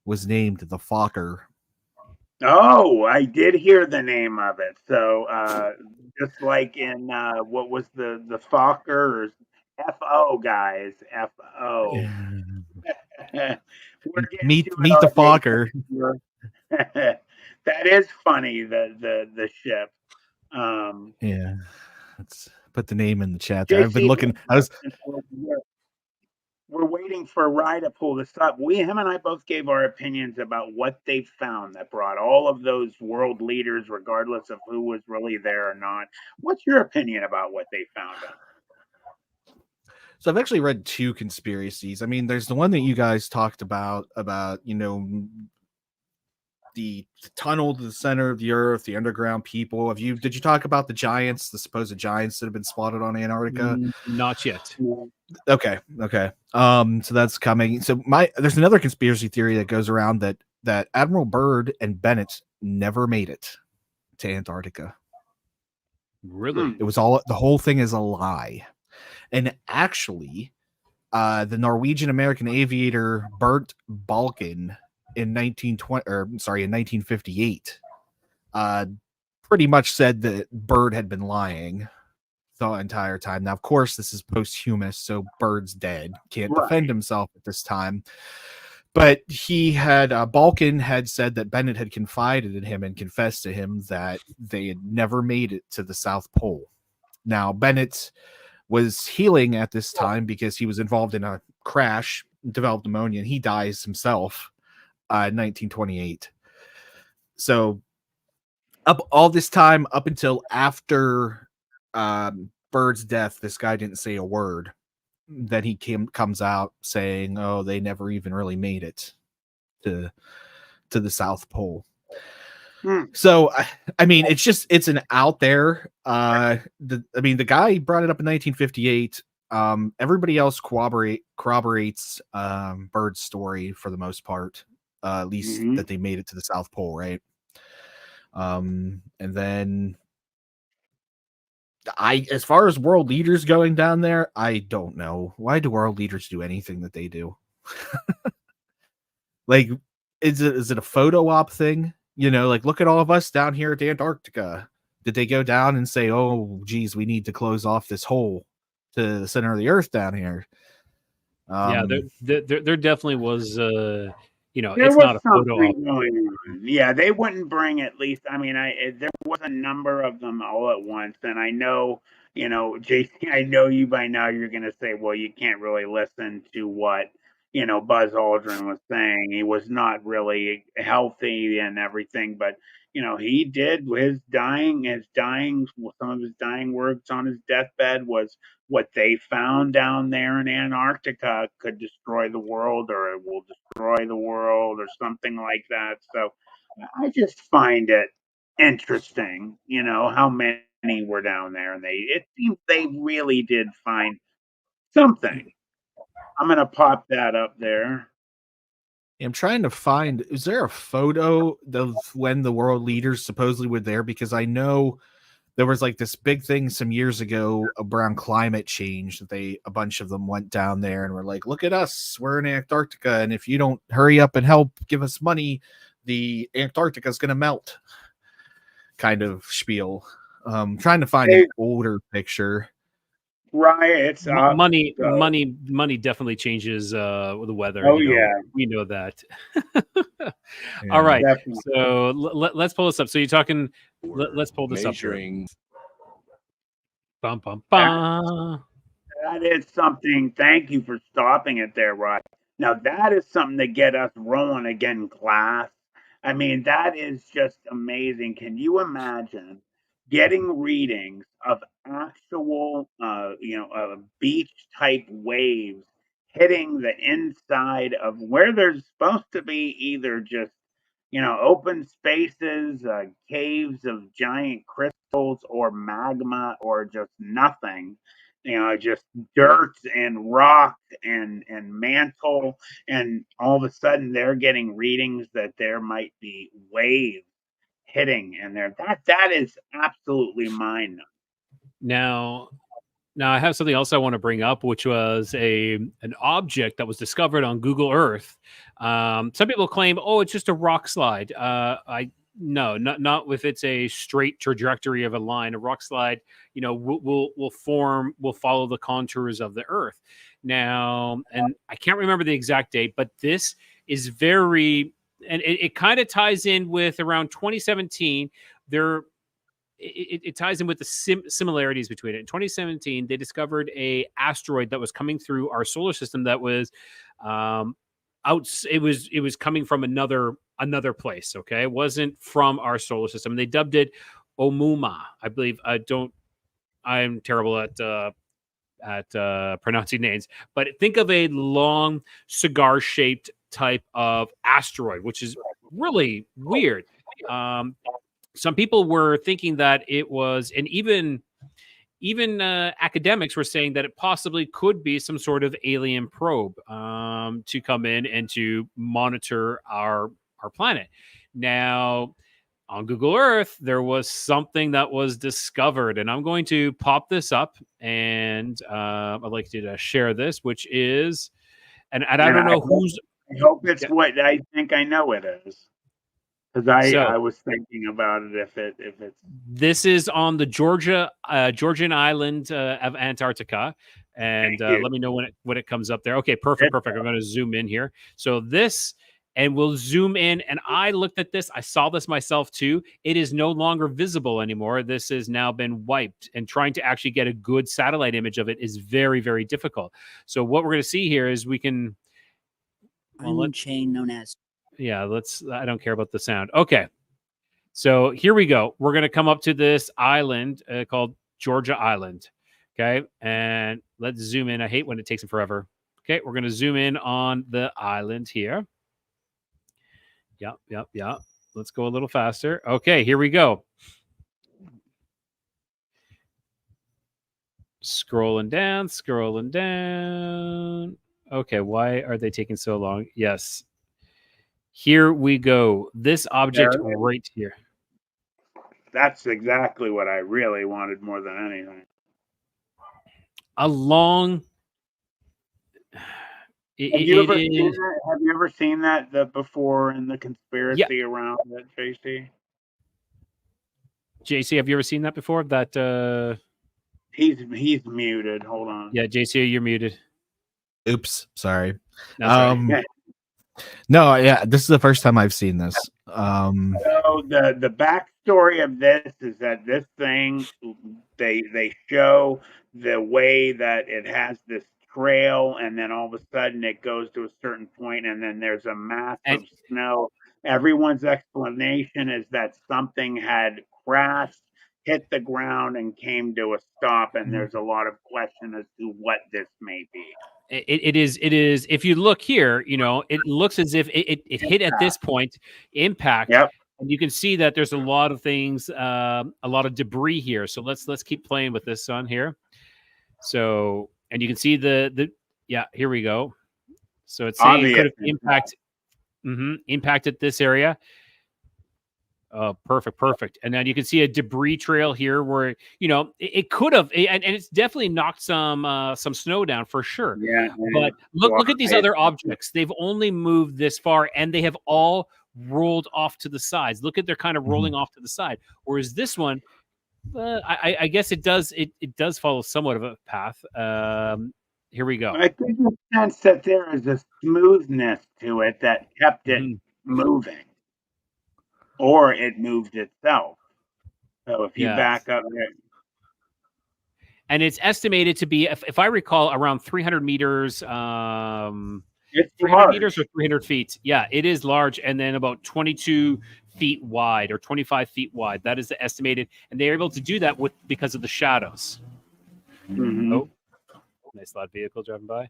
was named the Fokker. Oh, I did hear the name of it. So just like in what was the Fokker FO guys, FO. We're getting Meet to the Fokker. That is funny, the ship. Yeah. Let's put the name in the chat. JC, I've been looking. We're waiting for Rye to pull this up. Him and I both gave our opinions about what they found that brought all of those world leaders, regardless of who was really there or not. What's your opinion about what they found out? So I've actually read two conspiracies. I mean, there's the one that you guys talked about, the tunnel to the center of the earth, the underground people. Did you talk about the giants, the supposed giants that have been spotted on Antarctica? Not yet. Okay. So that's coming. So there's another conspiracy theory that goes around that Admiral Byrd and Bennett never made it to Antarctica. Really? It was the whole thing is a lie. And actually, the Norwegian American aviator Bert Balken in 1958 pretty much said that Byrd had been lying the entire time. Now, of course, this is posthumous, so Bird's dead, can't defend himself at this time. But Balken had said that Bennett had confided in him and confessed to him that they had never made it to the South Pole. Now, Bennett was healing at this time because he was involved in a crash, developed pneumonia, and he dies himself in 1928. So all this time, up until after Bird's death, this guy didn't say a word. Then he comes out saying, "Oh, they never even really made it to the South Pole." So, I mean, it's an out there. The guy brought it up in 1958. Everybody else corroborates Bird's story for the most part, at least that they made it to the South Pole, right? And then as far as world leaders going down there, I don't know. Why do world leaders do anything that they do? Like, is it a photo op thing? Like, look at all of us down here at Antarctica. Did they go down and say, "Oh, geez, we need to close off this hole to the center of the earth down here"? Yeah, there definitely was. There it's not a photo op. going on. Yeah, they wouldn't bring at least. I mean, there was a number of them all at once, and I know, JC, I know you by now. You're going to say, "Well, you can't really listen to what Buzz Aldrin was saying. He was not really healthy and everything, but he did some of his dying words on his deathbed was what they found down there in Antarctica could destroy the world, or it will destroy the world, or something like that. So I just find it interesting, how many were down there, and it seems they really did find something. I'm gonna pop that up there. I'm trying to find, is there a photo of when the world leaders supposedly were there? Because I know there was like this big thing some years ago around climate change that a bunch of them went down there and were like, look at us, we're in Antarctica, and if you don't hurry up and help give us money, the Antarctica is going to melt, kind of spiel. Trying to find an older picture. Riots. Money definitely changes the weather. Oh, yeah. We know that. Yeah, All right, definitely. so let's pull this up. So you're talking. Let's pull this Measuring. up. Bum, bum, bum. That is something. Thank you for stopping it there, Rod. Now that is something to get us rolling again, class. I mean, that is just amazing. Can you imagine getting readings of actual, beach type waves hitting the inside of where there's supposed to be either just, open spaces, caves of giant crystals, or magma, or just nothing, just dirt and rock and mantle, and all of a sudden they're getting readings that there might be waves hitting, and that is absolutely mind. Now I have something else I want to bring up, which was an object that was discovered on Google Earth. Some people claim, oh, it's just a rock slide. No, not if it's a straight trajectory of a line. A rock slide, will follow the contours of the Earth. Now, and I can't remember the exact date, but this is very, and it kind of ties in with around 2017. It ties in with the similarities between it. In 2017, they discovered a asteroid that was coming through our solar system that was it was coming from another place. Okay, it wasn't from our solar system. They dubbed it Oumuamua, I believe. I'm terrible at pronouncing names, but think of a long cigar shaped type of asteroid, which is really weird. Some people were thinking that it was, and even academics were saying that it possibly could be some sort of alien probe to come in and to monitor our planet. Now, on Google Earth, there was something that was discovered, and I'm going to pop this up, and I'd like to share this, which is, and I don't know who's. I hope it's what I think I know it is. Because I was thinking about it if it's. This is on the Georgian island of Antarctica, and let me know when it comes up there. Okay, perfect. I'm going to zoom in here. So this, and we'll zoom in. And I looked at this. I saw this myself too. It is no longer visible anymore. This has now been wiped, and trying to actually get a good satellite image of it is very, very difficult. So what we're going to see here is we can. chain known as. Yeah, I don't care about the sound. Okay. So here we go. We're going to come up to this island called Georgia Island. Okay. And let's zoom in. I hate when it takes forever. Okay. We're going to zoom in on the island here. Yep. Let's go a little faster. Okay. Here we go. Scrolling down. Okay. Why are they taking so long? Yes. Here we go. This object right here. That's exactly what I really wanted more than anything. A long. Have you ever seen that before in the conspiracy around it, JC? JC, have you ever seen that before? That he's muted. Hold on. Yeah, JC, you're muted. Oops, sorry. Right. No, yeah, this is the first time I've seen this. So the backstory of this is that this thing, they show the way that it has this trail, and then all of a sudden it goes to a certain point, and then there's a mass And of snow. Everyone's explanation is that something had crashed, hit the ground, and came to a stop, and there's a lot of question as to what this may be. it is if you look here, it looks as if it hit at this point, impact. Yep. And you can see that there's a lot of things, a lot of debris here. So let's keep playing with this on here. So, and you can see yeah, here we go. So it's saying it could have impacted this area. Oh, perfect. And then you can see a debris trail here where, it could have, and it's definitely knocked some snow down for sure. Yeah. But look at these other objects. They've only moved this far, and they have all rolled off to the sides. Look at they're kind of rolling off to the side. Whereas this one, I guess it does follow somewhat of a path. Here we go. I think the sense that there is a smoothness to it that kept it moving, or it moved itself. So if you back up there. And it's estimated to be, if I recall, around 300 meters, 300 meters or 300 feet. Yeah, it is large. And then about 22 feet wide or 25 feet wide. That is the estimated. And they're able to do that because of the shadows. Oh, nice loud vehicle driving by.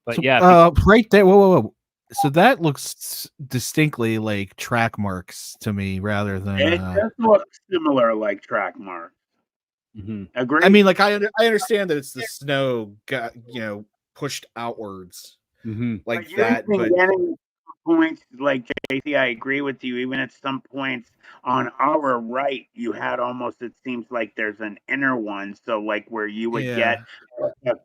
But so, right there. Whoa. So that looks distinctly like track marks to me rather than. It does look similar like track marks. Agree. I mean, like I understand that it's the snow got pushed outwards like that. But points like JC, I agree with you. Even at some points on our right, you had almost, it seems like there's an inner one. So like where you would get a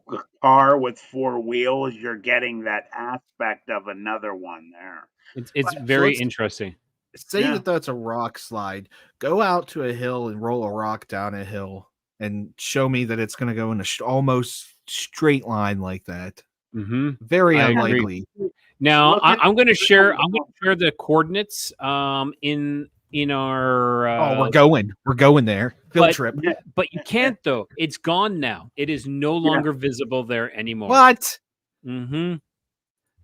car with four wheels, you're getting that aspect of another one there. It's very interesting. Say that that's a rock slide. Go out to a hill and roll a rock down a hill and show me that it's going to go in a almost straight line like that. Very unlikely. Now I'm going to share the coordinates in our. We're going there. Field trip. But you can't though. It's gone now. It is no longer visible there anymore. What? Mm-hmm.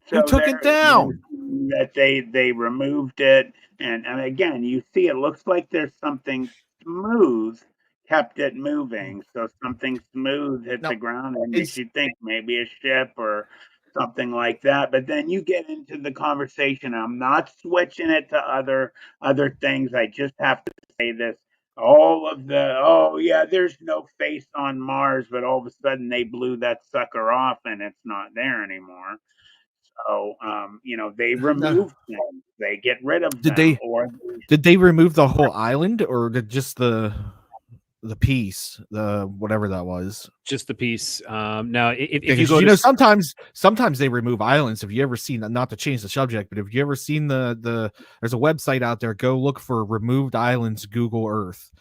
So who took it down? That they removed it, and again, you see, it looks like there's something smooth kept it moving. So something smooth hit the ground, and makes you think maybe a ship or something like that. But then you get into the conversation. I'm not switching it to other things. I just have to say this. All of there's no face on Mars, but all of a sudden they blew that sucker off and it's not there anymore. So, they remove them. They get rid of them. Did they remove the whole island, or just the piece, the whatever that was? Just the piece. Now, if you go, sometimes they remove islands. Have you ever seen? Not to change the subject, but have you ever seen the? There's a website out there. Go look for removed islands. Google Earth,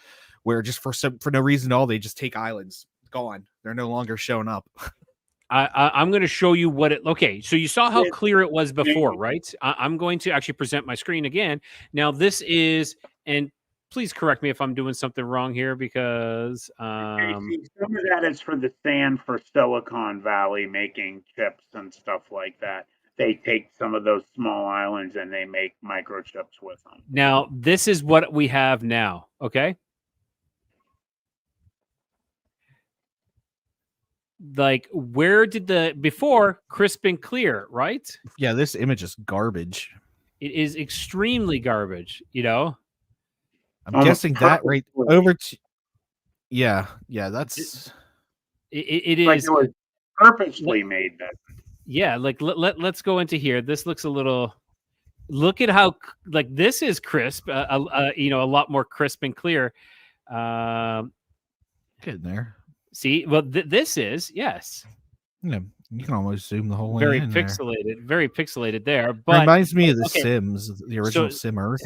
where just for no reason at all, they just take islands. Gone. They're no longer showing up. I'm going to show you what it. Okay, so you saw how clear it was before, right? I'm going to actually present my screen again. Now this is, and please correct me if I'm doing something wrong here, because some of that is for the sand for Silicon Valley making chips and stuff like that. They take some of those small islands and they make microchips with them. Now this is what we have now. Okay. Like, where did before crisp and clear, right? Yeah, this image is garbage. It is extremely garbage, I'm guessing that right over to that's it is like it was purposely made that. Yeah, like let's go into here. This looks a little, look at how like this is crisp, a lot more crisp and clear. Get in there. See, well, this is, yes. Yeah, you can almost zoom the whole way very in very pixelated there. But reminds me of the Sims, the original Sim Earth.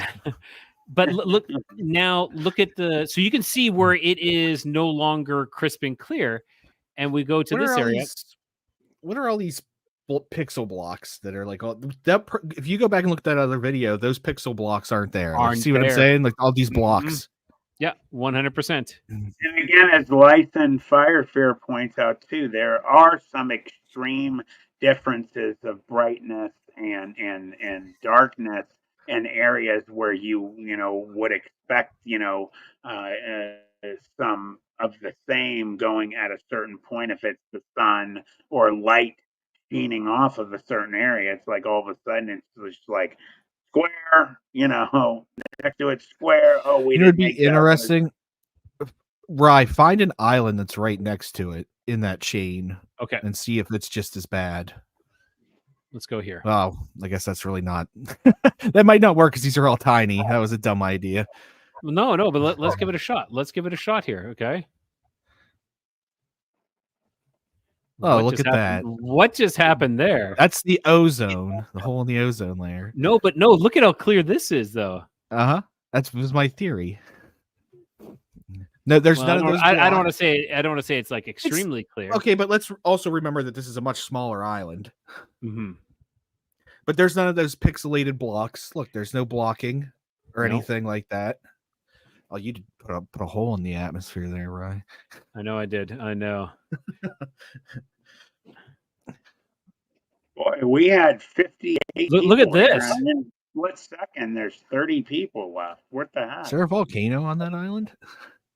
But look at so you can see where it is no longer crisp and clear, and we go to this area. What are all these pixel blocks that are like that? If you go back and look at that other video, those pixel blocks aren't there. See what I'm saying? Like all these blocks. Yeah, 100%. And again, as Lythan Firefear points out too, there are some extreme differences of brightness and darkness in areas where you would expect some of the same going at a certain point if it's the sun or light sheening off of a certain area. It's like all of a sudden it's just like square, next to it square. Oh, we It'd didn't be make that. interesting. Rye, find an island that's right next to it in that chain. Okay. And see if it's just as bad. Let's go here. Oh, I guess that's really not. That might not work because these are all tiny. That was a dumb idea. No, but let's give it a shot. Let's give it a shot here, okay? Oh, look at that. What just happened there? That's the ozone, the hole in the ozone layer. No, look at how clear this is, though. Uh-huh. That was my theory. No, there's none of those. I don't want to say. I don't want to say it's like extremely clear. Okay, but let's also remember that this is a much smaller island. Mm-hmm. But there's none of those pixelated blocks. Look, there's no blocking or anything like that. Oh, you did put a hole in the atmosphere there, Ryan. I know I did. I know. Boy, we had 58. Look at this. And then split second, there's 30 people left. What the heck? Is there a volcano on that island?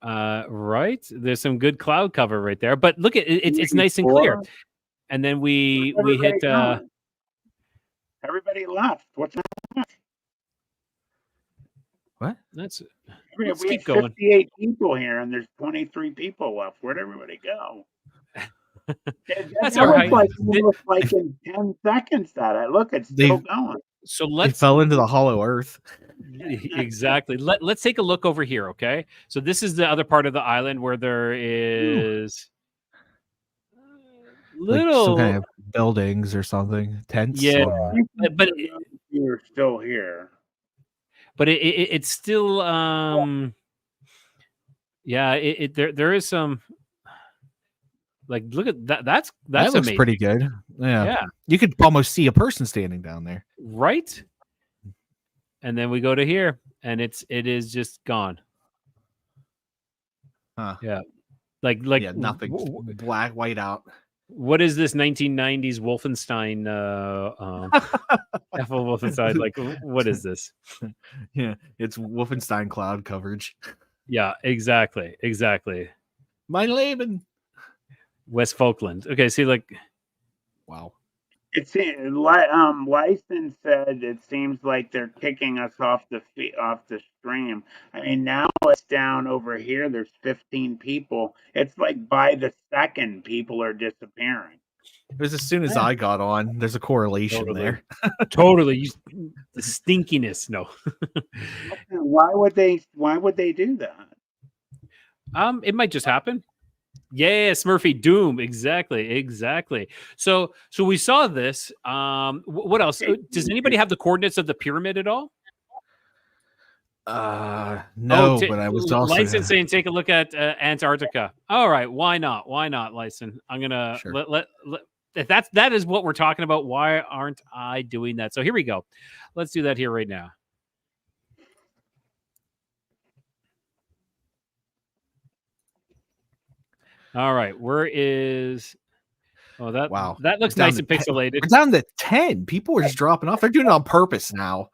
Right. There's some good cloud cover right there, but look at it. It's nice and clear. And then we hit. Everybody left. What's that? What? Let's keep going. 58 people here, and there's 23 people left. Where'd everybody go? That's all right. Like in 10 seconds that I look, it's still going. So They fell into the hollow earth. Exactly. Let's take a look over here, okay? So this is the other part of the island where there is little like some kind of buildings or something, tents. Yeah, but you're still here. But it's still yeah. There is some. Like, look at that. That looks amazing. Pretty good. Yeah. You could almost see a person standing down there. Right. And then we go to here, and it is just gone. Huh. Yeah. Like yeah, nothing. White out. What is this 1990s Wolfenstein? Ethel Wolfenstein. Like, what is this? Yeah, it's Wolfenstein cloud coverage. Yeah, exactly. Mein Leben. West Falkland. Okay, see, like, wow. It's License said it seems like they're kicking us off the stream. I mean, now it's down over here. There's 15 people. It's like by the second, people are disappearing. It was as soon as I got on. There's a correlation there. Totally, the stinkiness. No. Why would they do that? It might just happen. Yeah, Smurfy Doom. Exactly. So we saw this. What else? Does anybody have the coordinates of the pyramid at all? No, but I was also License saying take a look at Antarctica. All right, why not? License? I'm gonna let if that is what we're talking about. Why aren't I doing that? So here we go. Let's do that here right now. All right, where is? Oh, that looks nice and pixelated. We're down to 10. People are just dropping off. They're doing it on purpose now.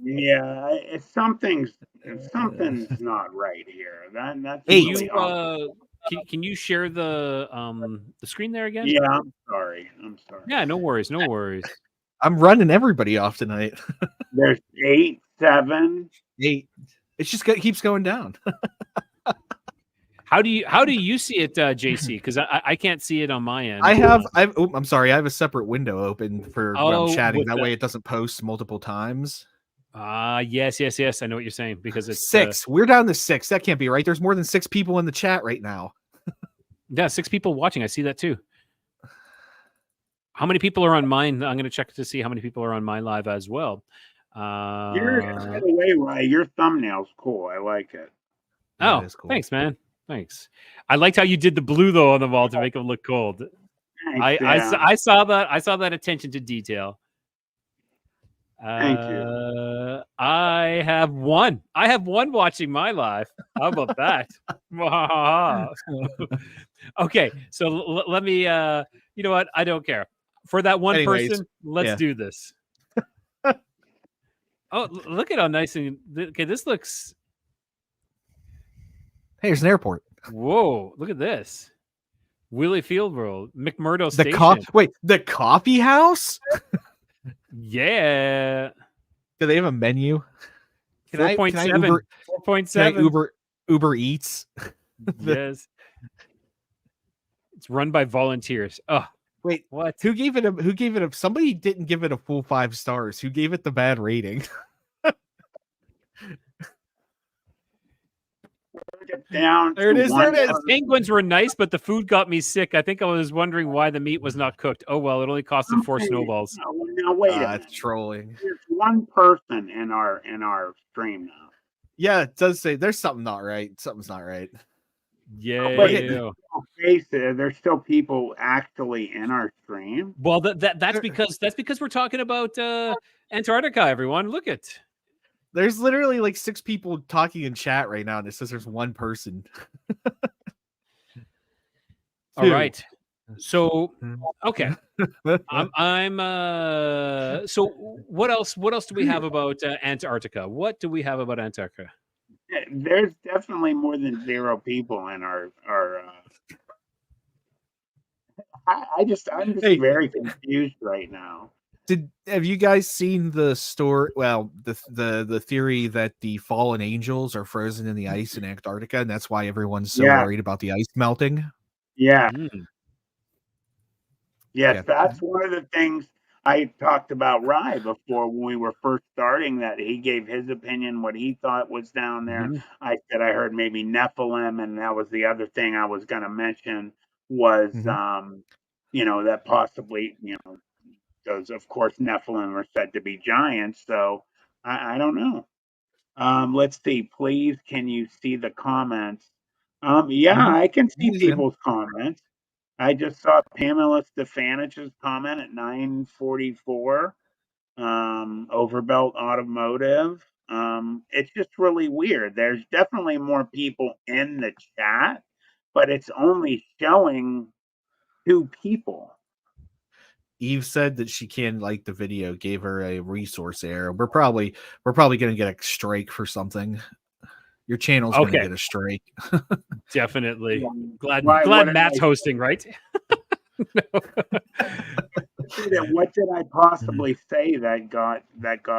Yeah, something's not right here. That's really can you share the screen there again? Yeah, I'm sorry. Yeah, no worries. I'm running everybody off tonight. There's 8, 7, 8. It just keeps going down. How do you see it, JC? Because I can't see it on my end. I'm sorry. I have a separate window open for when I'm chatting. That way it doesn't post multiple times. Yes. I know what you're saying because it's 6. We're down to 6. That can't be right. There's more than 6 people in the chat right now. Yeah, 6 people watching. I see that too. How many people are on mine? I'm going to check to see how many people are on my live as well. By the way, Ray, your thumbnail's cool. I like it. Oh, cool. Thanks, man. Thanks. I liked how you did the blue though on the wall to make them look cold. I saw that. I saw that attention to detail. Thank you. I have one. I have one watching my live. How about that? Okay, so let me. You know what? I don't care. For that one Anyways, person, let's yeah. do this. Oh, look at how nice and okay. This looks. Hey, there's an airport. Whoa! Look at this. Willie Field World, McMurdo Station. The coffee house? Yeah. Do they have a menu? 4.7. 4.7. Uber Eats? Yes. It's run by volunteers. Oh, wait, what? Who gave it a somebody didn't give it a full 5 stars. Who gave it the bad rating? Down there it is. There it is. The penguins were nice, but the food got me sick. I think I was wondering why the meat was not cooked. Oh well, it only costed 4 snowballs. Now wait a minute. It's trolling. There's one person in our stream now. Yeah, it does say there's something not right. Something's not right. Yeah. There's still people actually in our stream. Well, that's because we're talking about Antarctica. Everyone, look at. There's literally like 6 people talking in chat right now, and it says there's one person. All right. So okay. I'm so what else do we have about Antarctica? What do we have about Antarctica? There's definitely more than 0 people in our I'm just very confused right now. Have you guys seen the story? Well, the theory that the fallen angels are frozen in the ice in Antarctica, and that's why everyone's so worried about the ice melting. Yeah. Yes, that's one of the things I talked about Rye before when we were first starting, that he gave his opinion, what he thought was down there. I said I heard maybe Nephilim, and that was the other thing I was going to mention was, that possibly, those, of course, Nephilim are said to be giants. So I don't know. Let's see. Please, can you see the comments? I can see people's comments. I just saw Pamela Stefanich's comment at 9:44. Overbelt Automotive. It's just really weird. There's definitely more people in the chat, but it's only showing 2 people. Eve said that she can't like the video, gave her a resource error. We're probably gonna get a strike for something. Your channel's gonna get a strike. Definitely. Glad Matt's hosting, right? What did I possibly say that got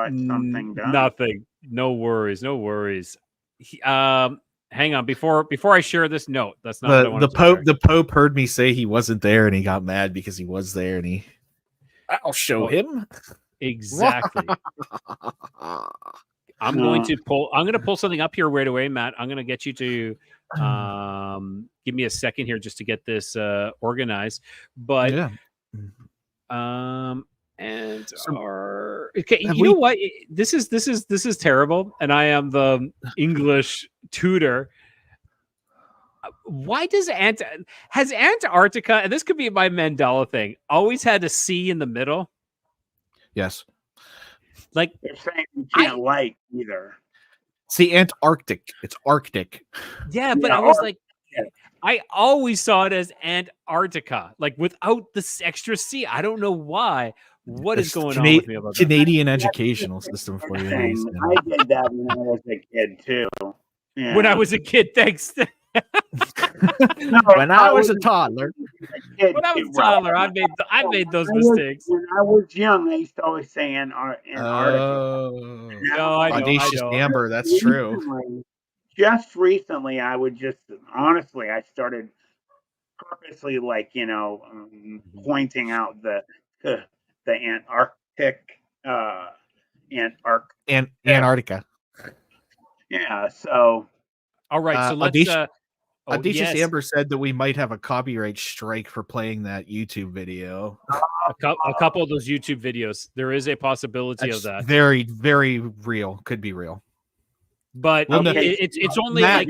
something done? Nothing. No worries. Hang on. Before I share this note, that's not what I wanted to share. The Pope heard me say he wasn't there, and he got mad because he was there, and I'll show him. Exactly. I'm going to pull something up here right away, Matt. I'm going to get you to give me a second here just to get this organized. But okay, you know what? This is terrible, and I am the English tutor. Why has Antarctica, and this could be my Mandela thing, always had a C in the middle? Yes. Like they're saying you can't like either. See, Antarctic. It's Arctic. Yeah, but I was like, I always saw it as Antarctica, like without this extra C. I don't know why. What is going on with me about that? Canadian educational system for you. I did that when I was a kid too. Yeah. When I was a kid, thanks. When I was a toddler. When I was a toddler, I made those mistakes. When I was young, I used to always say Antarctica. No, I Audacious know. Amber, that's true. Just recently, I started purposely, pointing out the Antarctic, Antarctica. Yeah. So. All right. So let's. Audacious Amber said that we might have a copyright strike for playing that YouTube video. A couple of those YouTube videos. There is a possibility of that. Very, very real. Could be real. But it's only Matt,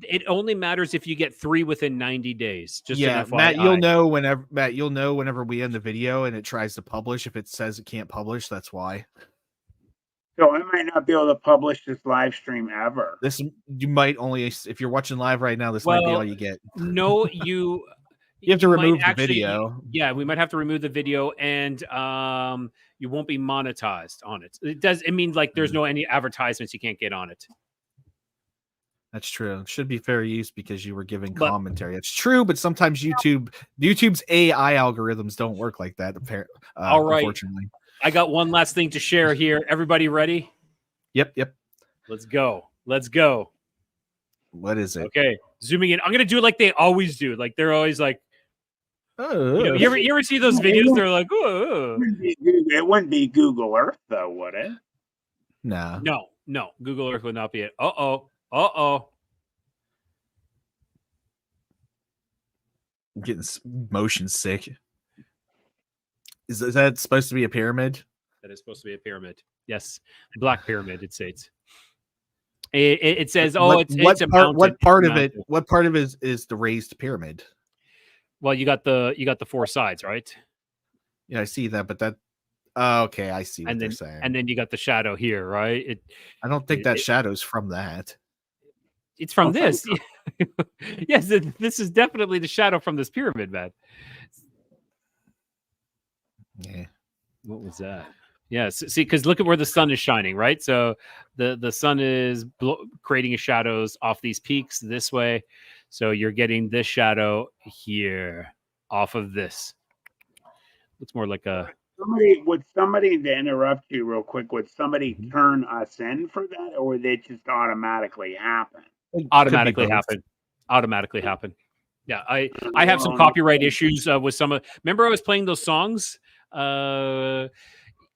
it only matters if you get 3 within 90 days. Just Matt, you'll know whenever we end the video and it tries to publish. If it says it can't publish, that's why. So I might not be able to publish this live stream ever. This you might only if you're watching live right now. This might be all you get. No, you have to might remove the actually- video. Yeah, we might have to remove the video, and you won't be monetized on it. It means like there's no any advertisements you can't get on it. That's true. It should be fair use because you were giving But- commentary. It's true, but sometimes YouTube's AI algorithms don't work like that. All right. Unfortunately. I got one last thing to share here. Everybody ready? Yep. Let's go. Let's go. What is it? Okay, zooming in. I'm gonna do it like they always do. Like they're always like, Oh, you ever see those videos? They're like, oh. It wouldn't be Google Earth, though, would it? nah. No. Google Earth would not be it. Uh-oh. I'm getting motion sick. Is that supposed to be a pyramid? That is supposed to be a pyramid. Yes, black pyramid. It says. It says, it's a mountain. What part of mountain. it? What part of it is the raised pyramid? Well, you got the four sides, right? Yeah, I see that, but that. Okay, I see what they're saying. And then you got the shadow here, right? I don't think that shadow's from that. It's from this. Yes, this is definitely the shadow from this pyramid, man. Yeah. What was that? Yes. See, because look at where the sun is shining, right? So the sun is creating shadows off these peaks this way. So you're getting this shadow here off of this. It's more like a. Would somebody, to interrupt you real quick, would somebody turn us in for that, or would it just automatically happen? Automatically happen. Yeah, I have some copyright issues with some of. Remember, I was playing those songs.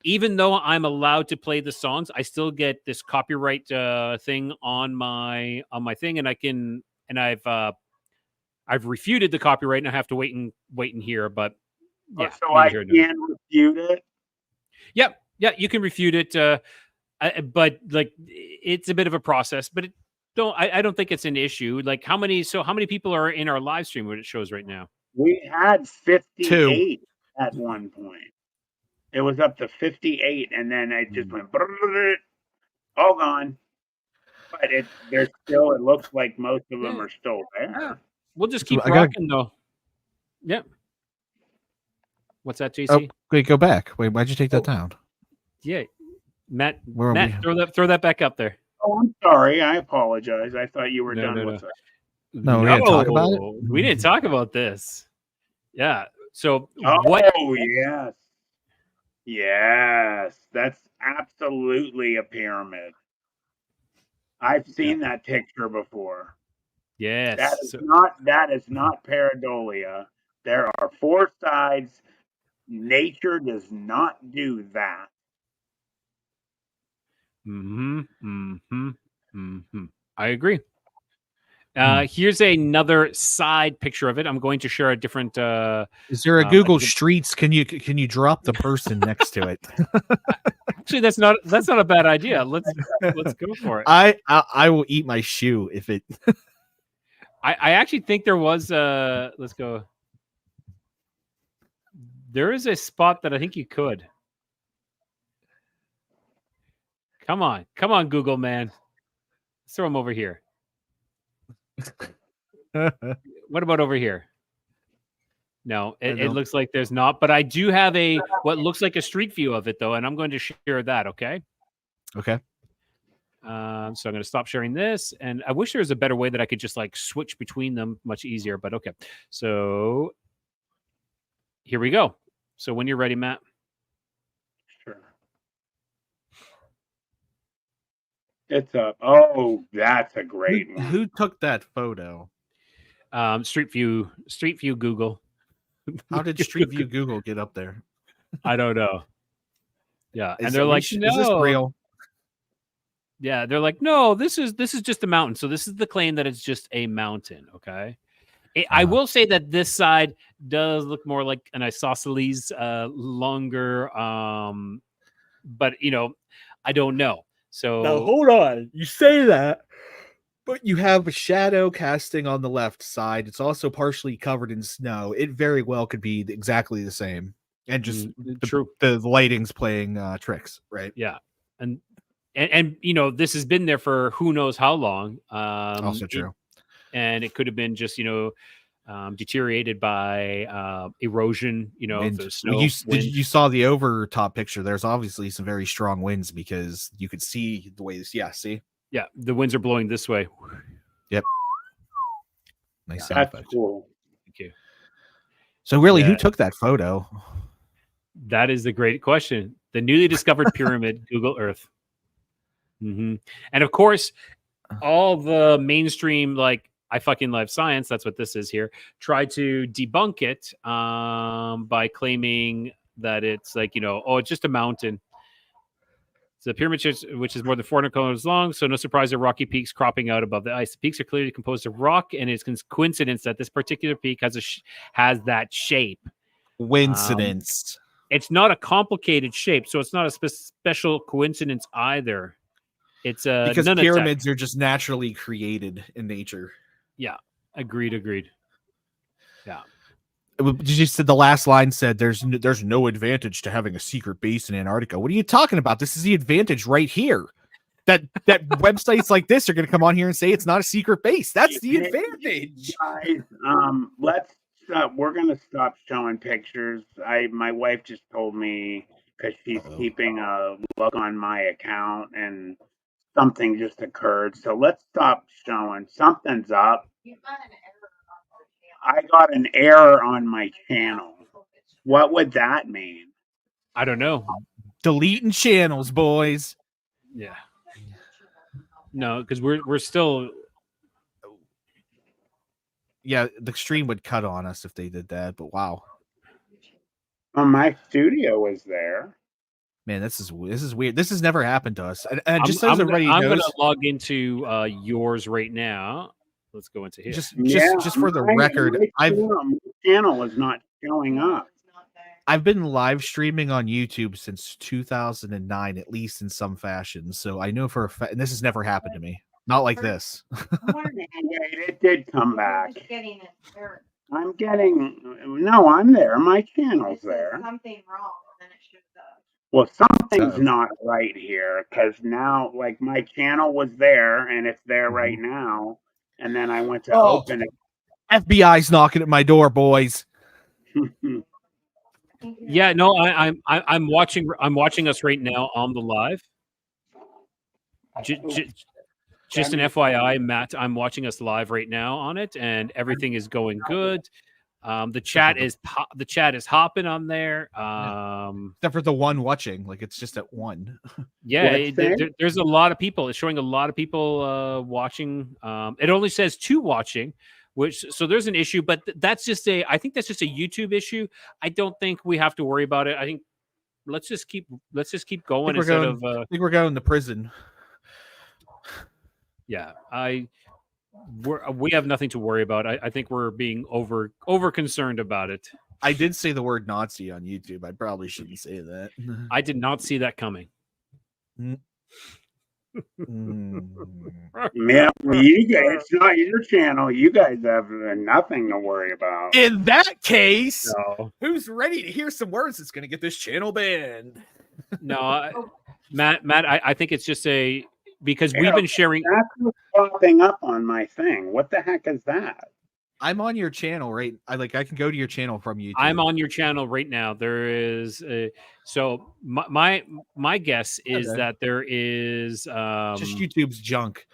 Even though I'm allowed to play the songs, I still get this copyright thing on my thing, and I've refuted the copyright, and I have to wait and hear. But yeah, so I can refute it. Yep, yeah, you can refute it, but like it's a bit of a process. But I don't think it's an issue. Like how many people are in our live stream? What it shows right now? We had 58 at one point. It was up to 58, and then I just went all gone. But there's still. It looks like most of them are still there. We'll just keep rocking though. Yep. What's that, JC? Oh, wait, go back. Wait, why'd you take that down? Yeah, Matt. Where are Matt, throw that back up there. Oh, I'm sorry. I apologize. I thought you were done with it. No, we didn't talk about it. We didn't talk about this. Yeah. So what? Oh yes, that's absolutely a pyramid. I've seen that picture before. Yes. That is not pareidolia. There are four sides. Nature does not do that. I agree. Here's another side picture of it. I'm going to share a different. Is there a Google Streets? Can you drop the person next to it? Actually, that's not a bad idea. Let's go for it. I will eat my shoe if it. I actually think there was let's go. There is a spot that I think you could. Come on, Google man. Let's throw him over here. What about over here? No, it looks like there's not, but I do have what looks like a street view of it though, and I'm going to share that. Okay. Okay. So I'm going to stop sharing this, and I wish there was a better way that I could just like switch between them much easier, but okay. So here we go. So when you're ready, Matt. Sure. It's up. Oh, that's a great one. Who took that photo? Street View Google. How did Street View Google get up there? I don't know. Yeah, and they're like, no, is this real? Yeah, they're like, no, this is just a mountain. So this is the claim that it's just a mountain. Okay. I will say that this side does look more like an isosceles, longer. But I don't know. So now hold on. You say that, but you have a shadow casting on the left side. It's also partially covered in snow. It very well could be exactly the same, and just true. The lighting's playing tricks, right? Yeah, and and you know, this has been there for who knows how long. Also true. And it could have been just, you know, deteriorated by erosion, you know, Wind. the snow. You saw the overtop picture. There's obviously some very strong winds because you could see the waves. Yeah, see? Yeah, the winds are blowing this way. Yep. Nice sound That's effect. cool. Thank you. So really, who Yeah. took that photo? That is the great question. The newly discovered pyramid, Google Earth. And of course, all the mainstream, like, I fucking love science, that's what this is here, tried to debunk it by claiming that it's like, you know, oh, it's just a mountain. It's a pyramid which is more than 400 kilometers long, so no surprise there are rocky peaks cropping out above the ice. The peaks are clearly composed of rock, and it's coincidence that this particular peak has that shape. Coincidence. It's not a complicated shape, so it's not a special coincidence either. It's because pyramids are just naturally created in nature. Yeah, agreed. Yeah. You said the last line said there's no advantage to having a secret base in Antarctica. What are you talking about? This is the advantage right here. That websites like this are going to come on here and say it's not a secret base. That's the advantage. Guys, let's we're going to stop showing pictures. My wife just told me because she's keeping a look on my account and something just occurred. So let's stop showing. Something's up. I got an error on my channel. What would that mean? I don't know. Deleting channels, boys. Yeah. No, because we're still. Yeah, the stream would cut on us if they did that. But wow. Well, my studio was there. Man, this is weird. This has never happened to us. And just so everybody I'm knows, going to log into yours right now. Let's go into here. Just for the record, my channel is not showing up. I've been live streaming on YouTube since 2009, at least in some fashion. So I know for a fact, and this has never happened to me. Not like this. It did come back. I'm there. My channel's there. Something wrong, then it shows up. Well, something's not right here because now, like, my channel was there and it's there right now. And then I went to open it. FBI's knocking at my door, boys. Yeah, no, I'm watching us right now on the live. Just an FYI, Matt, I'm watching us live right now on it, and everything is going good. The chat is hopping on there. Except for the one watching, like it's just at 1. Yeah, there's a lot of people. It's showing a lot of people watching. It only says 2 watching, so there's an issue, but I think that's just a YouTube issue. I don't think we have to worry about it. I think let's just keep going instead of. I think we're going to prison. Yeah, we have nothing to worry about. I think we're being over concerned about it. I did say the word Nazi on YouTube. I probably shouldn't say that. I did not see that coming. Yeah, you guys, it's not your channel. You guys have nothing to worry about. In that case, who's ready to hear some words that's going to get this channel banned? No, Matt, I think it's just because we've been sharing. That's what's popping up on my thing. What the heck is that? I'm on your channel, right? I can go to your channel from YouTube. I'm on your channel right now. There is so my guess is that there is just YouTube's junk.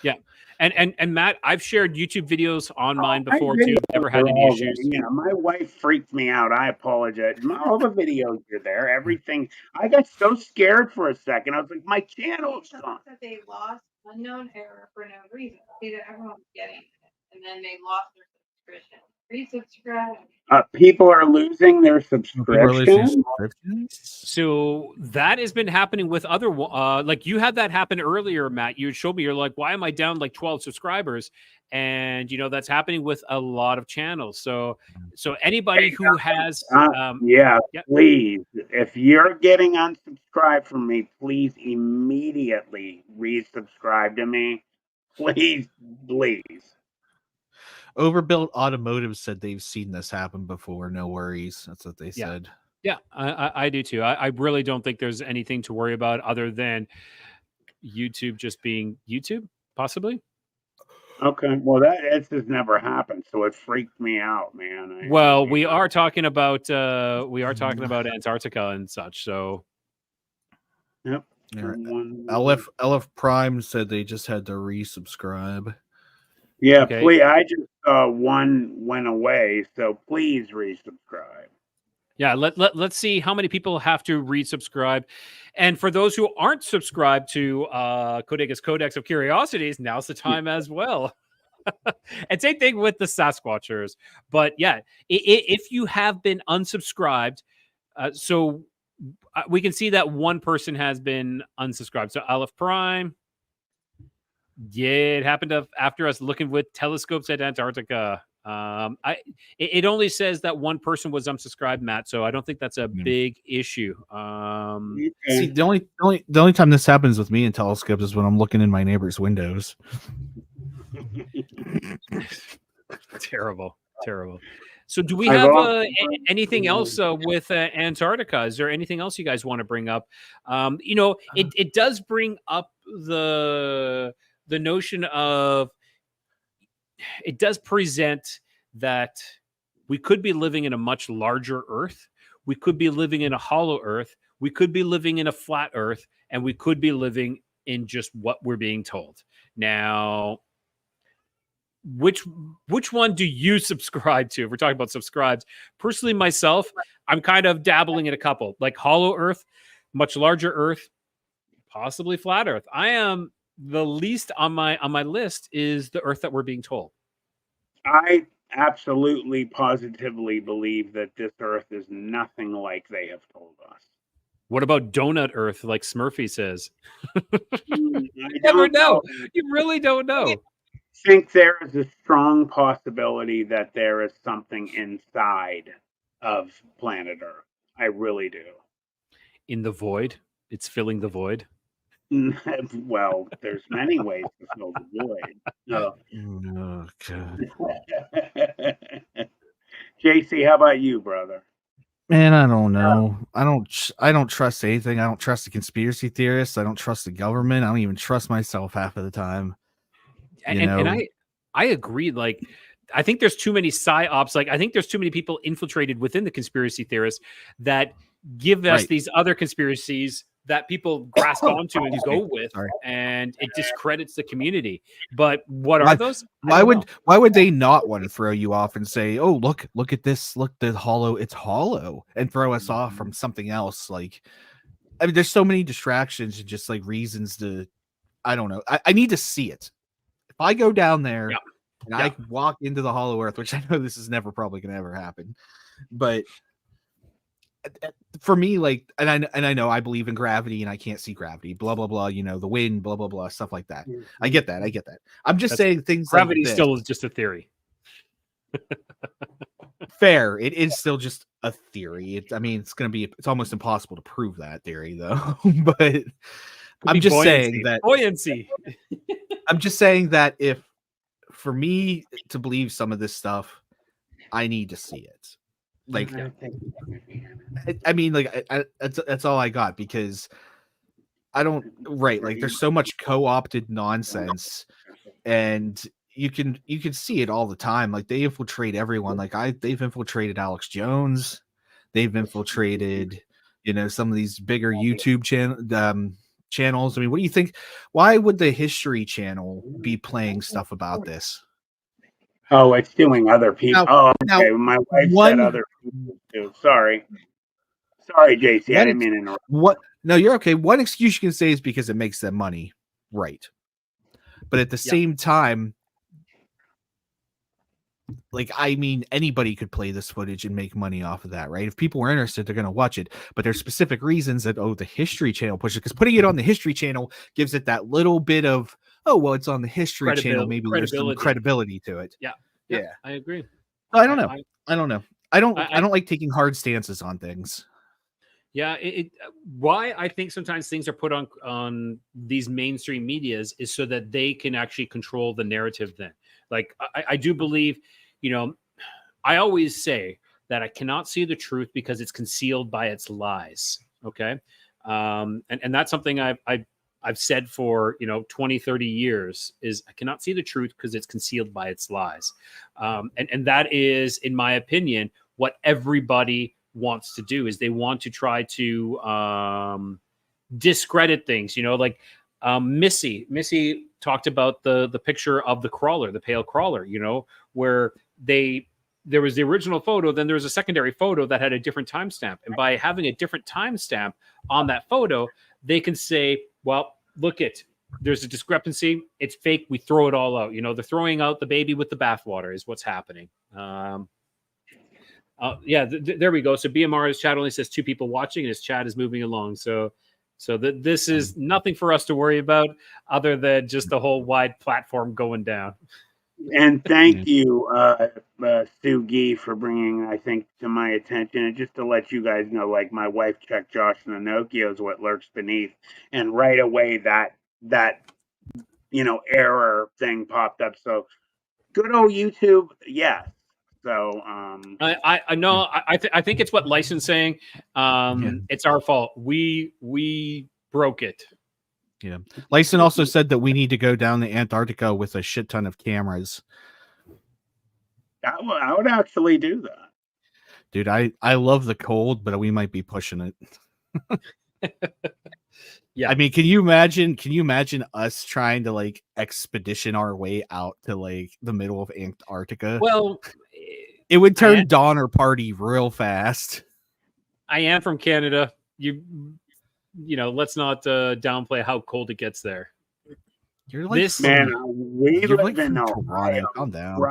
Yeah. And Matt, I've shared YouTube videos on mine before too. Never had any issues. You know, my wife freaked me out. I apologize. All the videos are there. Everything. I got so scared for a second. I was like, my channel's gone. That they lost unknown error for no reason. See that everyone's getting it, and then they lost their subscription. Resubscribe. People are losing their subscription. So that has been happening with other, like you had that happen earlier, Matt. You showed me, you're like, why am I down like 12 subscribers? And you know, that's happening with a lot of channels. So anybody who has, please, if you're getting unsubscribed from me, please immediately resubscribe to me. Please. Overbuilt Automotive said they've seen this happen before. No worries. That's what they said. Yeah, I do too. I really don't think there's anything to worry about other than YouTube just being YouTube, possibly. Okay, well that's just never happened, so it freaked me out, man. Well, we are talking about Antarctica and such. So, Yep. All right. LF Prime said they just had to resubscribe. Yeah, Okay. please. I just one went away, so please resubscribe. Yeah, let's see how many people have to resubscribe. And for those who aren't subscribed to Codex Codex of Curiosities, now's the time as well. And same thing with the Sasquatchers. But yeah, if you have been unsubscribed, so we can see that one person has been unsubscribed. So Aleph Prime, yeah, it happened after us looking with telescopes at Antarctica. It only says that one person was unsubscribed, Matt. So I don't think that's a big issue. See, the only time this happens with me in telescopes is when I'm looking in my neighbor's windows. Terrible. So do we have anything else with Antarctica? Is there anything else you guys want to bring up? It does bring up the notion of, it does present that we could be living in a much larger Earth. We could be living in a hollow Earth. We could be living in a flat Earth, and we could be living in just what we're being told. Now, which one do you subscribe to? If we're talking about subscribes, personally, myself, I'm kind of dabbling in a couple, like hollow Earth, much larger Earth, possibly flat Earth. I am the least on my list is the Earth that we're being told. I absolutely, positively believe that this Earth is nothing like they have told us. What about donut Earth, like Smurfy says? You never know. You really don't know. I think there is a strong possibility that there is something inside of planet Earth. I really do. In the void? It's filling the void? Well, there's many ways to fill the void. So. Oh, God. JC, how about you, brother? Man, I don't know. I don't trust anything. I don't trust the conspiracy theorists. I don't trust the government. I don't even trust myself half of the time. And I agree. Like, I think there's too many psyops. Like, I think there's too many people infiltrated within the conspiracy theorists that give us these other conspiracies that people grasp onto and go with, and it discredits the community. But what are those? Why would they not want to throw you off and say, "Oh, look at this, look, the hollow, it's hollow," and throw us off from something else? Like, I mean, there's so many distractions and just like reasons to, I don't know. I need to see it. If I go down there and I walk into the hollow Earth, which I know this is never probably going to ever happen, but for me, like, and I know I believe in gravity and I can't see gravity, blah blah blah, the wind, blah blah blah, stuff like that. I get that. I'm just saying things gravity like still is just a theory. Fair. It is still just a theory. It's almost impossible to prove that theory though. But I'm just saying that buoyancy. I'm just saying that if for me to believe some of this stuff, I need to see it. Like, I mean, like, that's all I got, because I don't, like, there's so much co-opted nonsense, and you can see it all the time. Like, they infiltrate everyone. Like, they've infiltrated Alex Jones, they've infiltrated, some of these bigger YouTube channels. I mean, what do you think? Why would the History Channel be playing stuff about this? Oh, it's doing other people. Okay. My wife said other people too. Sorry, JC. I didn't mean to interrupt. What? No, you're okay. One excuse you can say is because it makes them money, right? But at the same time, like, I mean, anybody could play this footage and make money off of that, right? If people were interested, they're going to watch it. But there's specific reasons that, the History Channel pushes it, because putting it on the History Channel gives it that little bit of, it's on the History Channel. Maybe there's some credibility to it. Yeah, I agree. I don't know. I don't know. I don't like taking hard stances on things. Yeah, why I think sometimes things are put on these mainstream medias is so that they can actually control the narrative. Then, like, I do believe, I always say that I cannot see the truth because it's concealed by its lies. Okay, and that's something I I've said for 20, 30 years is I cannot see the truth because it's concealed by its lies. And that is, in my opinion, what everybody wants to do is they want to try to discredit things, like Missy talked about the picture of the crawler, the pale crawler, where there was the original photo, then there was a secondary photo that had a different timestamp. And by having a different timestamp on that photo, they can say, well, look there's a discrepancy. It's fake. We throw it all out. They're throwing out the baby with the bathwater is what's happening. There we go. So BMR's chat only says 2 people watching, and his chat is moving along. So this is nothing for us to worry about other than just the whole wide platform going down. And thank you, Sugi, for bringing, I think, to my attention. And just to let you guys know, like, my wife checked Josh and Pinocchio's What Lurks Beneath, and right away that error thing popped up. So good old YouTube, yes. So I know. I think it's what licensing. It's our fault. We broke it. Yeah. Lyson also said that we need to go down to Antarctica with a shit ton of cameras. I would actually do that. Dude, I love the cold, but we might be pushing it. Yeah. I mean, can you imagine us trying to like expedition our way out to like the middle of Antarctica? Well, it would turn Donner Party real fast. I am from Canada. Let's not downplay how cold it gets there. You're like we live like in Ohio. Calm down.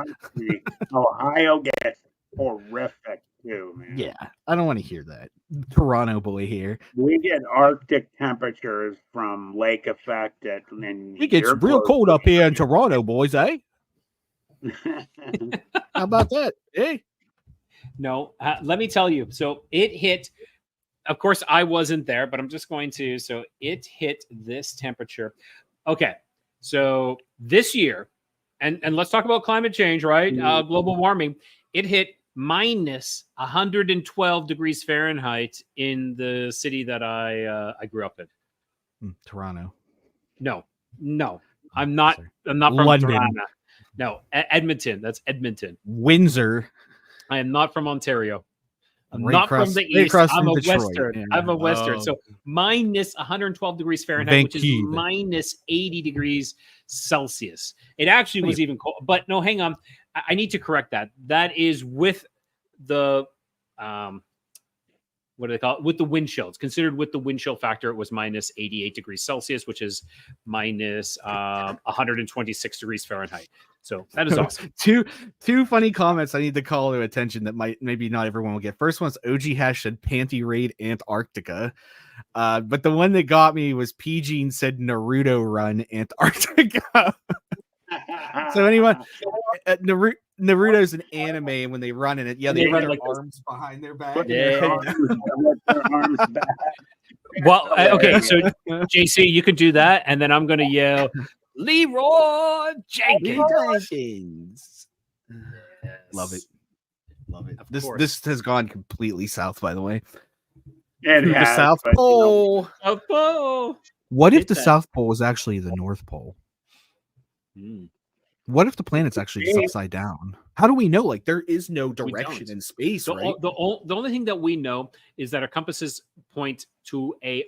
Ohio gets horrific too, man. Yeah, I don't want to hear that. Toronto boy here. We get Arctic temperatures from lake effect it gets real cold up here in Toronto, boys, eh? How about that? Eh? No, let me tell you. So it hit. Of course, I wasn't there, but I'm just going to. So it hit this temperature. Okay. So this year, and let's talk about climate change, right? Global warming. It hit minus 112 degrees Fahrenheit in the city that I grew up in. Toronto. No. I'm not. I'm not from London. Toronto. No, Edmonton. That's Edmonton. Windsor. I am not from Ontario. I'm Right not across- from the right east. across I'm from a Detroit. western. Yeah. I'm a western. So minus 112 degrees Fahrenheit, which is Vancouver. minus 80 degrees Celsius. It actually was even cold. But no, hang on. I need to correct that. That is with the what do they call it? With the wind chill. It's considered with the wind chill factor. It was minus 88 degrees Celsius, which is minus 126 degrees Fahrenheit. So that is awesome. Two funny comments I need to call to attention that maybe not everyone will get. First one's OG Hash said Panty Raid Antarctica. But the one that got me was PG said Naruto Run Antarctica. So anyone, Naruto's an anime, and when they run in it, they run their arms behind their back. Well, okay, so JC, you can do that, and then I'm going to yell, Leroy Jenkins. Yes. Love it. This has gone completely south, by the way. The South Pole. South Pole. What if the South Pole was actually the North Pole? What if the planet's actually just upside down? How do we know? Like, there is no direction in space, right? The only thing that we know is that our compasses point to an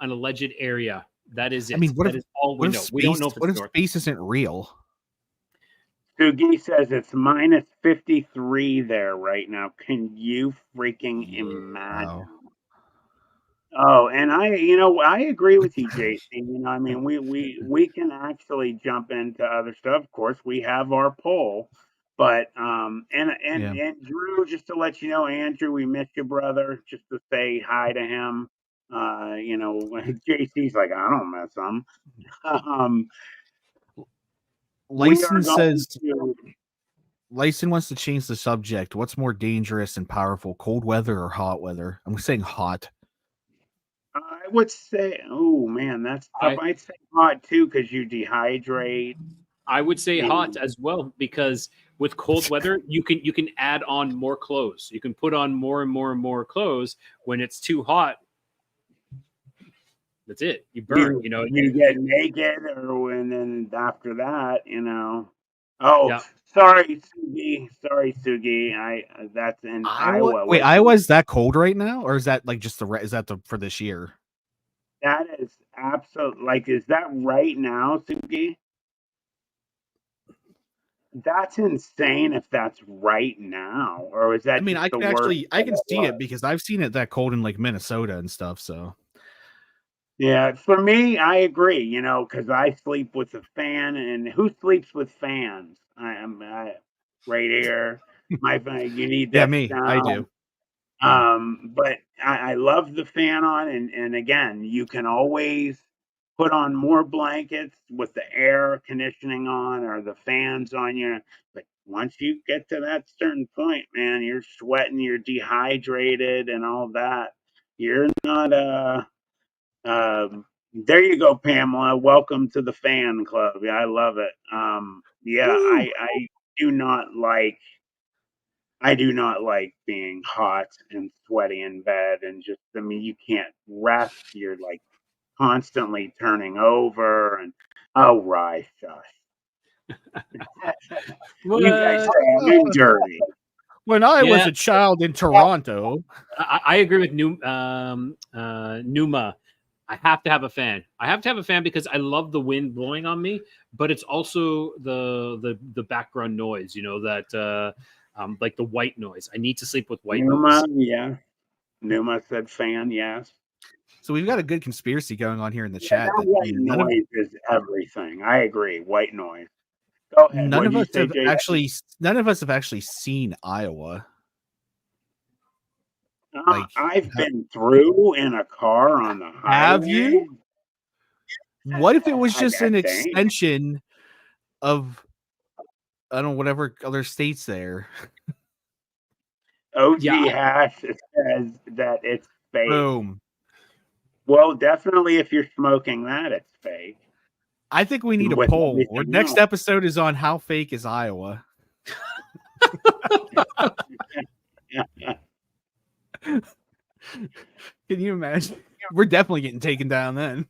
alleged area. That is it. I mean, that is all we know. We don't know if it's what if north. space isn't real? Sugi says it's minus 53 there right now. Can you freaking imagine? Oh, and I agree with you, JC. I mean, we can actually jump into other stuff. Of course, we have our poll, but and Drew, just to let you know, Andrew, we missed you, brother. Just to say hi to him. JC's like, I don't miss him. Lyson wants to change the subject. What's more dangerous and powerful, cold weather or hot weather? I'm saying hot. I would say, oh man, that's tough. I'd say hot too because you dehydrate. I would say hot as well because with cold weather, you can add on more clothes. You can put on more and more and more clothes. When it's too hot, That's it. You burn. You get naked, and then after that, Oh, Yeah. sorry, Sugi. That's in Iowa. Wait, Iowa's that cold right now, or is that like just is that for this year? That is absolute. Is that right now, Sugi? That's insane. If that's right now, or is that? I mean, just I the can worst I can see it was? because I've seen it that cold in like Minnesota and stuff. So Yeah, for me, I agree. Because I sleep with a fan, and who sleeps with fans? Right here. You need yeah, that me, I sound. do. Yeah. But I love the fan on, and again, you can always put on more blankets with the air conditioning on or the fans on you. But once you get to that certain point, man, you're sweating, you're dehydrated, and all that. You're not there you go, Pamela. Welcome to the fan club. Yeah, I love it. Yeah, I do not like being hot and sweaty in bed, and you can't rest. You're like constantly turning over, and oh, right, shush. You guys say I'm dirty. When I was Yeah. a child in Toronto, I agree with Numa. I have to have a fan. I have to have a fan because I love the wind blowing on me, but it's also the background noise. That like the white noise. I need to sleep with white Numa, noise. yeah. Numa said fan, yes. so we've got a good conspiracy going on here in the Yeah, chat that that white none of noise is everything. I agree. White noise. Go ahead. What did you say, Jay? none of us have actually seen Iowa. Like, I've been through in a car on the highway. have you? What if it was just an think. extension of I don't know whatever other states there? OG Yeah. Hash says that it's fake. Boom. Well, definitely if you're smoking that, it's fake. I think we need a With poll. Our everything next else. episode is on how fake is Iowa. Can you imagine? We're definitely getting taken down then.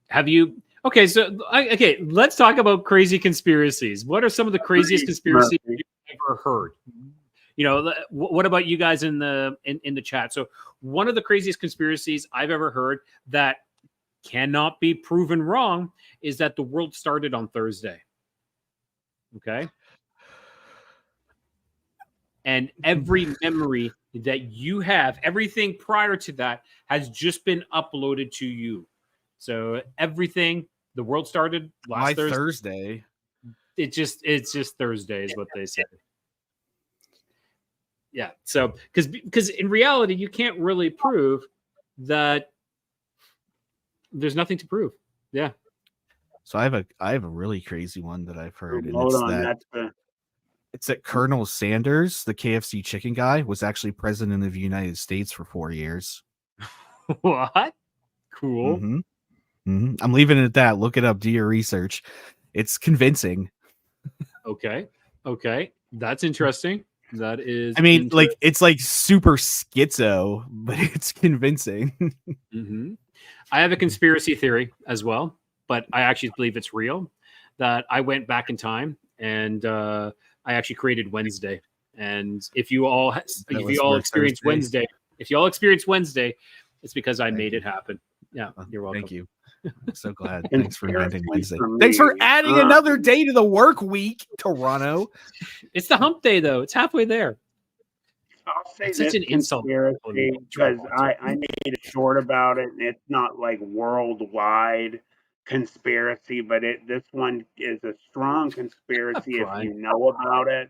Have you? Okay, so let's talk about crazy conspiracies. What are some of the craziest conspiracies you've ever heard? What about you guys in the chat? So one of the craziest conspiracies I've ever heard that cannot be proven wrong is that the world started on Thursday. Okay. And every memory that you have, everything prior to that has just been uploaded to you. So everything, the world started last Thursday. It's just Thursday is what they said. Yeah. So because in reality, you can't really prove that there's nothing to prove. Yeah. So I have a really crazy one that I've heard, and Hold on, it's that Colonel Sanders, the KFC chicken guy, was actually president of the United States for 4 years. What? Cool. Mm-hmm. Mm-hmm. I'm leaving it at that. Look it up. Do your research. It's convincing. Okay. That's interesting. That is. I mean, it's like super schizo, but it's convincing. Mm-hmm. I have a conspiracy theory as well, but I actually believe it's real. That I went back in time and I actually created Wednesday. And if you all experience Wednesday, it's because I made it happen. Yeah, you're welcome. Thank you. I'm so glad. Thanks for inventing Wednesday. Thanks for adding another day to the work week, Toronto. It's the hump day, though. It's halfway there. I'll say it's such an insult because I made a short about it, and it's not like worldwide conspiracy, but this one is a strong conspiracy if you know about it.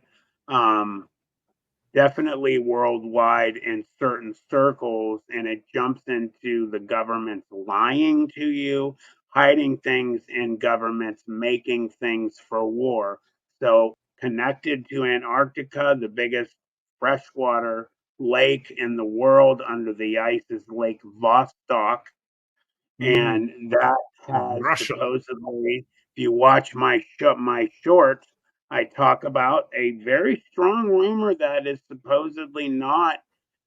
Definitely worldwide in certain circles, and it jumps into the governments lying to you, hiding things in governments, making things for war. So connected to Antarctica, the biggest freshwater lake in the world under the ice is Lake Vostok. And that has supposedly, if you watch my shorts, I talk about a very strong rumor that is supposedly not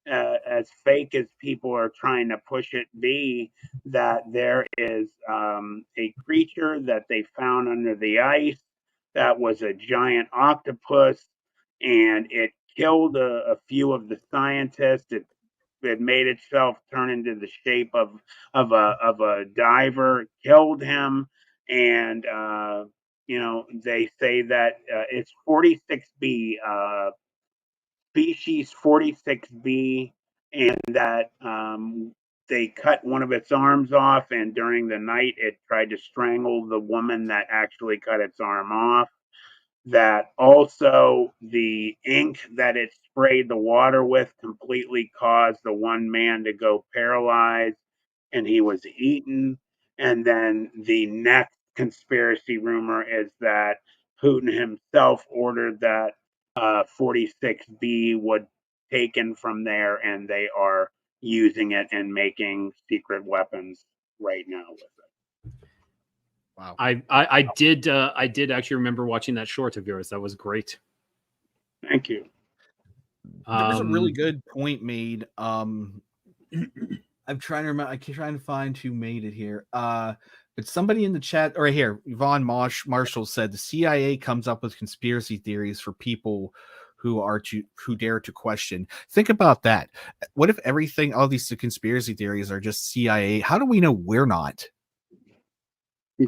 as fake as people are trying to push it be, that there is a creature that they found under the ice that was a giant octopus, and it killed a few of the scientists. It made itself turn into the shape of a diver, killed him, and they say that it's 46B, species 46B, and that they cut one of its arms off, and during the night it tried to strangle the woman that actually cut its arm off. That also the ink that it sprayed the water with completely caused the one man to go paralyzed, and he was eaten. And then the next conspiracy rumor is that Putin himself ordered that 46B would taken from there, and they are using it and making secret weapons right now with it. Wow. I did actually remember watching that short of yours. That was great. Thank you. There was a really good point made. I'm trying to remember. I keep trying to find who made it here. But somebody in the chat, or right here, Yvonne Marshall said the CIA comes up with conspiracy theories for people who dare to question. Think about that. What if all these conspiracy theories are just CIA? How do we know we're not?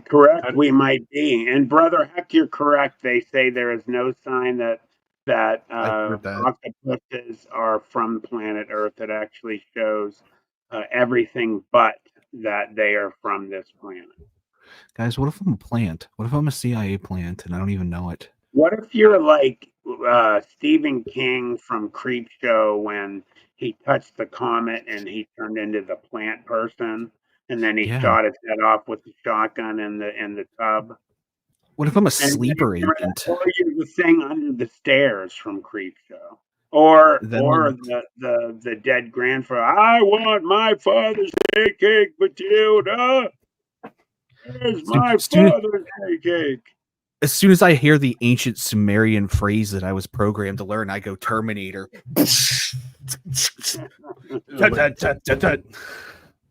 Correct, we might be. And Brother Heck, you're correct. They say there is no sign that octopuses are from planet Earth. It actually shows everything but that they are from this planet. Guys, what if I'm a plant? What if I'm a CIA plant and I don't even know it? What if you're like Stephen King from Creepshow when he touched the comet and he turned into the plant person, and then he shot his head off with the shotgun in the tub? What if I'm a sleeper agent? Or you're the thing under the stairs from Creepshow. Or the dead grandfather. I want my father's steak cake, Matilda. Where's my father's steak cake? As soon as I hear the ancient Sumerian phrase that I was programmed to learn, I go Terminator.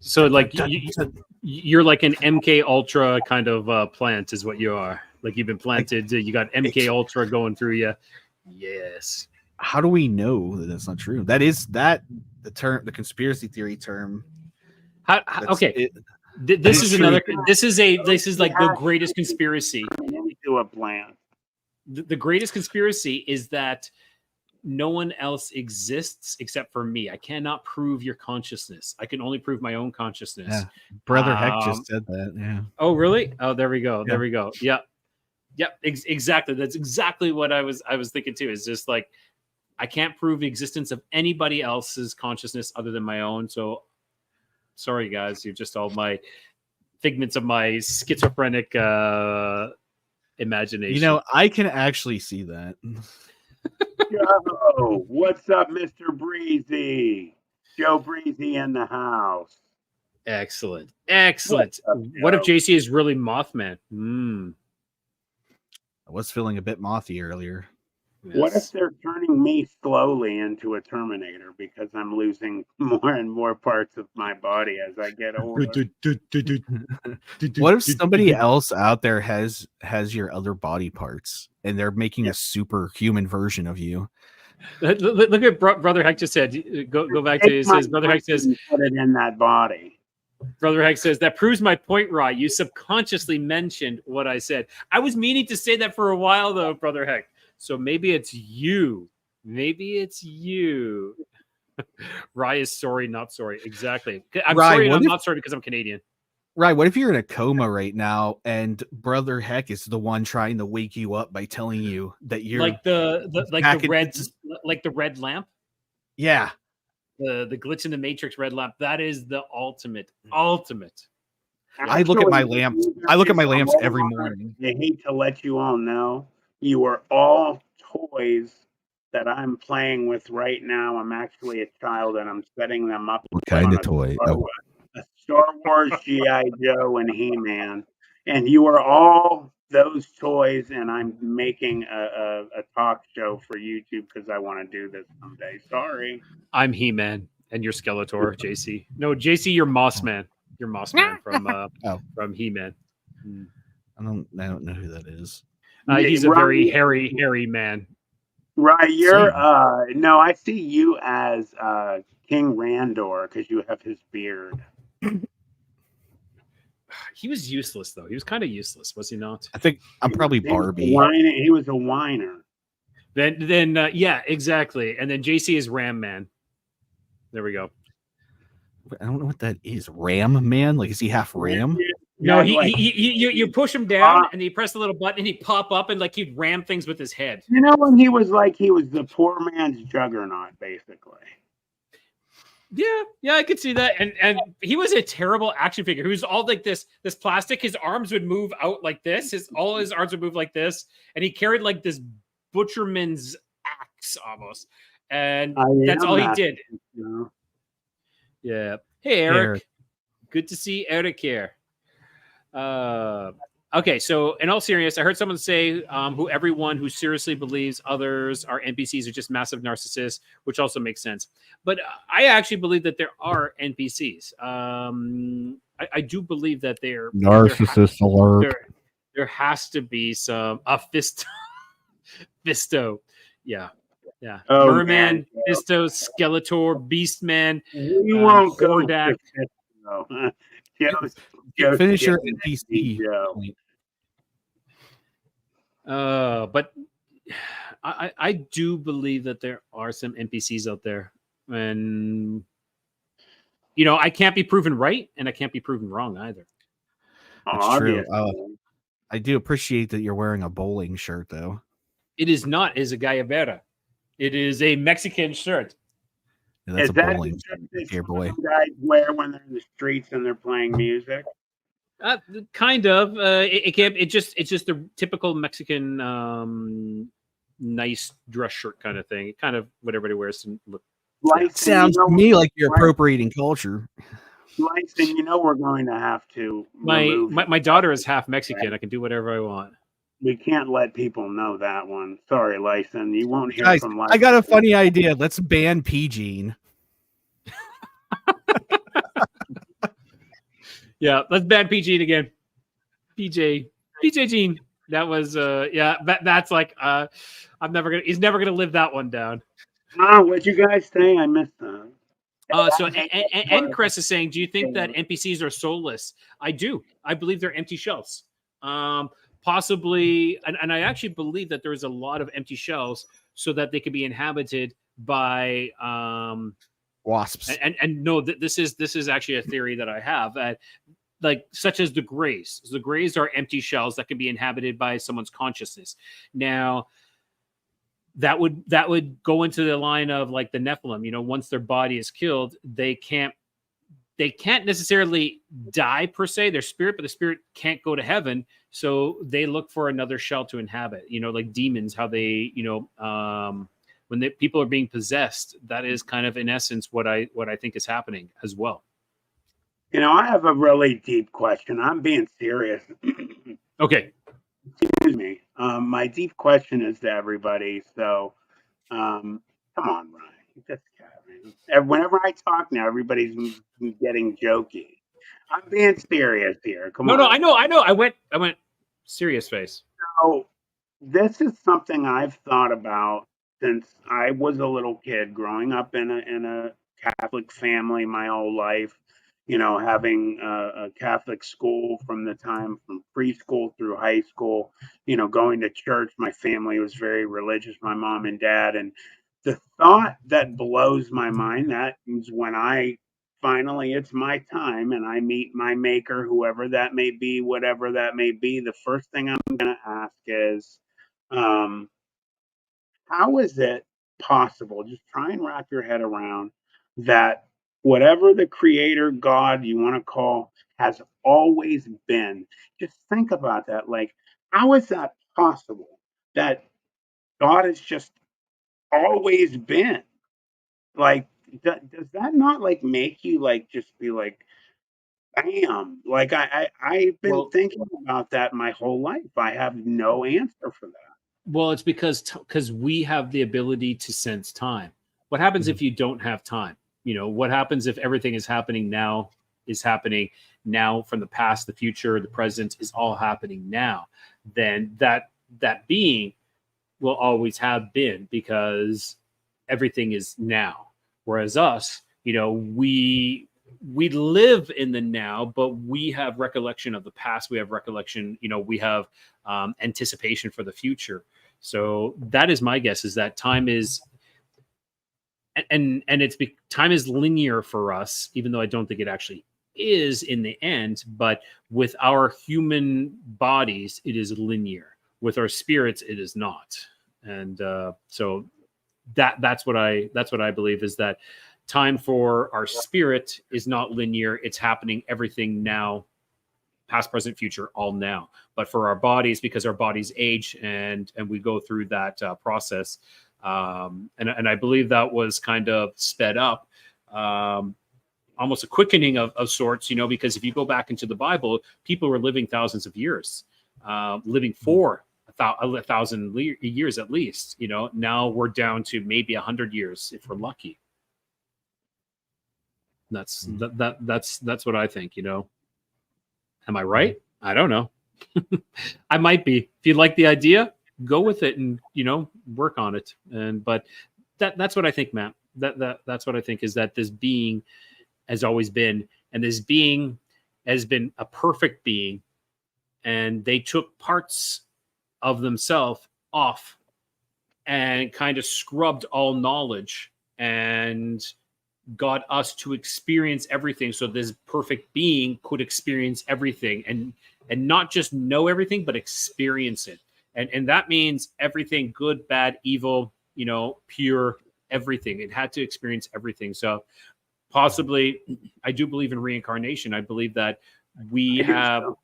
So like you're like an MK Ultra kind of plant is what you are. Like you've been planted. You got MK Ultra going through you. Yes. How do we know that that's not true? That is the conspiracy theory term. Okay. This is another. This is like the greatest conspiracy. Into a plant. The greatest conspiracy is that no one else exists except for me. I cannot prove your consciousness. I can only prove my own consciousness. Yeah. Brother Heck just said that. Yeah. Oh, really? Oh, there we go. Yeah. There we go. Yeah. Yep. Exactly. That's exactly what I was thinking too. Is just like I can't prove the existence of anybody else's consciousness other than my own. So sorry, guys. You're just all my figments of my schizophrenic imagination. You know, I can actually see that. Yo, what's up, Mr. Breezy? Joe Breezy in the house. Excellent. What if JC is really Mothman? I was feeling a bit mothy earlier. Yes. What if they're turning me slowly into a Terminator because I'm losing more and more parts of my body as I get older? What if somebody else out there has your other body parts and they're making a superhuman version of you? Look at Brother Heck just said. Go back to it. Says Brother Heck says put it in that body. Brother Heck says that proves my point, Rye. You subconsciously mentioned what I said. I was meaning to say that for a while though, Brother Heck. So maybe it's you. Rye is sorry, not sorry. Exactly. I'm sorry, and I'm not sorry because I'm Canadian. Right. What if you're in a coma right now and Brother Heck is the one trying to wake you up by telling you that you're like the red lamp? Yeah. The glitch in the Matrix red lamp. That is the ultimate. I look at my lamps. I look at my lamps every morning. I hate to let you all know, you are all toys that I'm playing with right now. I'm actually a child and I'm setting them up. What kind of toy? A Star Wars, G.I. Joe, and He-Man. And you are all those toys, and I'm making a talk show for YouTube because I want to do this someday. Sorry. I'm He-Man, and you're Skeletor, JC. No, JC, you're Mossman. You're Mossman from He-Man. I don't know who that is. He's a very hairy man. Right, you're no, I see you as King Randor because you have his beard. He was useless, though. He was kind of useless, was he not? I think I'm probably Barbie. He was a whiner. Then yeah, exactly. And then JC is Ram Man. There we go. I don't know what that is. Ram Man? Like, is he half ram? No, you push him down and you press the little button and he'd pop up and like he'd ram things with his head. You know, when he was the poor man's Juggernaut, basically. Yeah, I could see that. And he was a terrible action figure. He was all like this plastic. His arms would move out like this. All his arms would move like this, and he carried like this butcherman's axe almost. And that's all he did. Yeah. Hey, Eric. Good to see Eric here. Okay, so in all seriousness, I heard someone say everyone who seriously believes others are NPCs are just massive narcissists, which also makes sense. But I actually believe that there are NPCs. I do believe that they're narcissist alert. There has to be some Fisto. Yeah. Oh, Merman, Fisto, Skeletor, Beastman, you won't Hordak. Finish your NPC. But I do believe that there are some NPCs out there, and I can't be proven right, and I can't be proven wrong either. That's true. I do appreciate that you're wearing a bowling shirt, though. It is not. It is a Gallavera. It is a Mexican shirt. Yeah, that's a bowling shirt here, boy. Guys wear when they're in the streets and they're playing music. Kind of. It can't. It's just the typical Mexican nice dress shirt kind of thing. Kind of what everybody wears to look. Sounds to me like you're appropriating culture. Lyson, we're going to have to. My daughter is half Mexican. I can do whatever I want. We can't let people know that one. Sorry, Lyson. You won't hear from Lyson. I got a funny idea. Let's ban P-Gene. Yeah, let's ban PG again. PJ Gene. That was that's like he's never gonna live that one down. What'd you guys say? I missed that. So and Chris is saying, do you think that NPCs are soulless? I do. I believe they're empty shells. Possibly, and I actually believe that there's a lot of empty shells so that they could be inhabited by wasps. And no, this is actually a theory that I have, like such as the Greys. So the Greys are empty shells that can be inhabited by someone's consciousness. Now, that would go into the line of like the Nephilim. Once their body is killed, they can't necessarily die per se, their spirit, but the spirit can't go to heaven. So they look for another shell to inhabit, like demons, how they, when people are being possessed, that is kind of in essence what I think is happening as well. I have a really deep question. I'm being serious. Okay. Excuse me. My deep question is to everybody. So, come on, Ryan. Whenever I talk now, everybody's getting jokey. I'm being serious here. Come on. No, I know. I went serious face. So, this is something I've thought about since I was a little kid, growing up in a Catholic family my whole life. Having a Catholic school from preschool through high school, going to church. My family was very religious, my mom and dad. And the thought that blows my mind, that is when finally it's my time and I meet my maker, whoever that may be, whatever that may be, the first thing I'm going to ask is, how is it possible? Just try and wrap your head around that. Whatever the creator, God you want to call, has always been. Just think about that. Like, how is that possible that God has just always been? Like, does that not like make you like just be like, Bam. Like I've been thinking about that my whole life. I have no answer for that. Well, it's because we have the ability to sense time. What happens if you don't have time? You know, what happens if everything is happening now, is happening now, from the past, the future, the present is all happening now? Then that being will always have been, because everything is now. Whereas us, you know, we live in the now, but we have recollection of the past. We have recollection, you know, we have anticipation for the future. So that is my guess, is that time is, and time is linear for us, even though I don't think it actually is in the end. But with our human bodies, it is linear. With our spirits, it is not. And so that's what I believe, is that time for our spirit is not linear. It's happening everything now, past, present, future, all now. But for our bodies, because our bodies age and we go through that process, and I believe that was kind of sped up, almost a quickening of sorts, you know, because if you go back into the Bible, people were living thousands of years, living for a thousand years at least. You know, now we're down to maybe 100 years if we're lucky. That's what I think, you know. Am I right? I don't know. I might be. If you like the idea, go with it and, you know, work on it. But that's what I think, Matt. That's what I think, is that this being has always been, and this being has been a perfect being, and they took parts of themselves off and kind of scrubbed all knowledge and got us to experience everything, so this perfect being could experience everything, and not just know everything, but experience it. And that means everything, good, bad, evil, you know, pure, everything. It had to experience everything. So possibly, I do believe in reincarnation. I believe that we have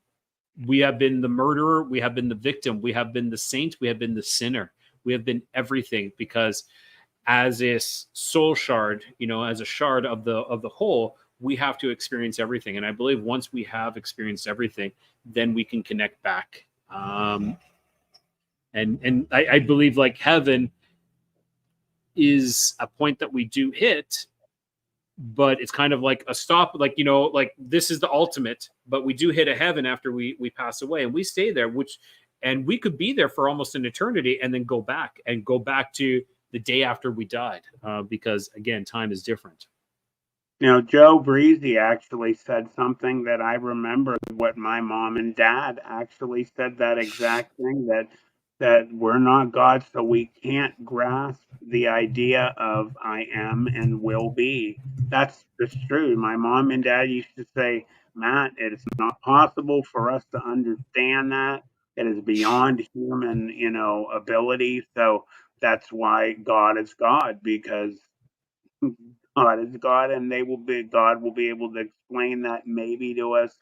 been the murderer, we have been the victim, we have been the saint, we have been the sinner, we have been everything, because as a soul shard, you know, as a shard of the whole, we have to experience everything. And I believe once we have experienced everything, then we can connect back. And I believe, like, heaven is a point that we do hit, but it's kind of like a stop, like, you know, like this is the ultimate, but we do hit a heaven after we pass away, and we stay there, and we could be there for almost an eternity, and then go back to the day after we died, because again, time is different. You know, Joe Breezy actually said something that I remember, what my mom and dad actually said, that exact thing, that we're not God, so we can't grasp the idea of I am and will be. That's just true. My mom and dad used to say, Matt, it's not possible for us to understand that. It is beyond human, you know, ability. So that's why God is God, because God is God, and God will be able to explain that maybe to us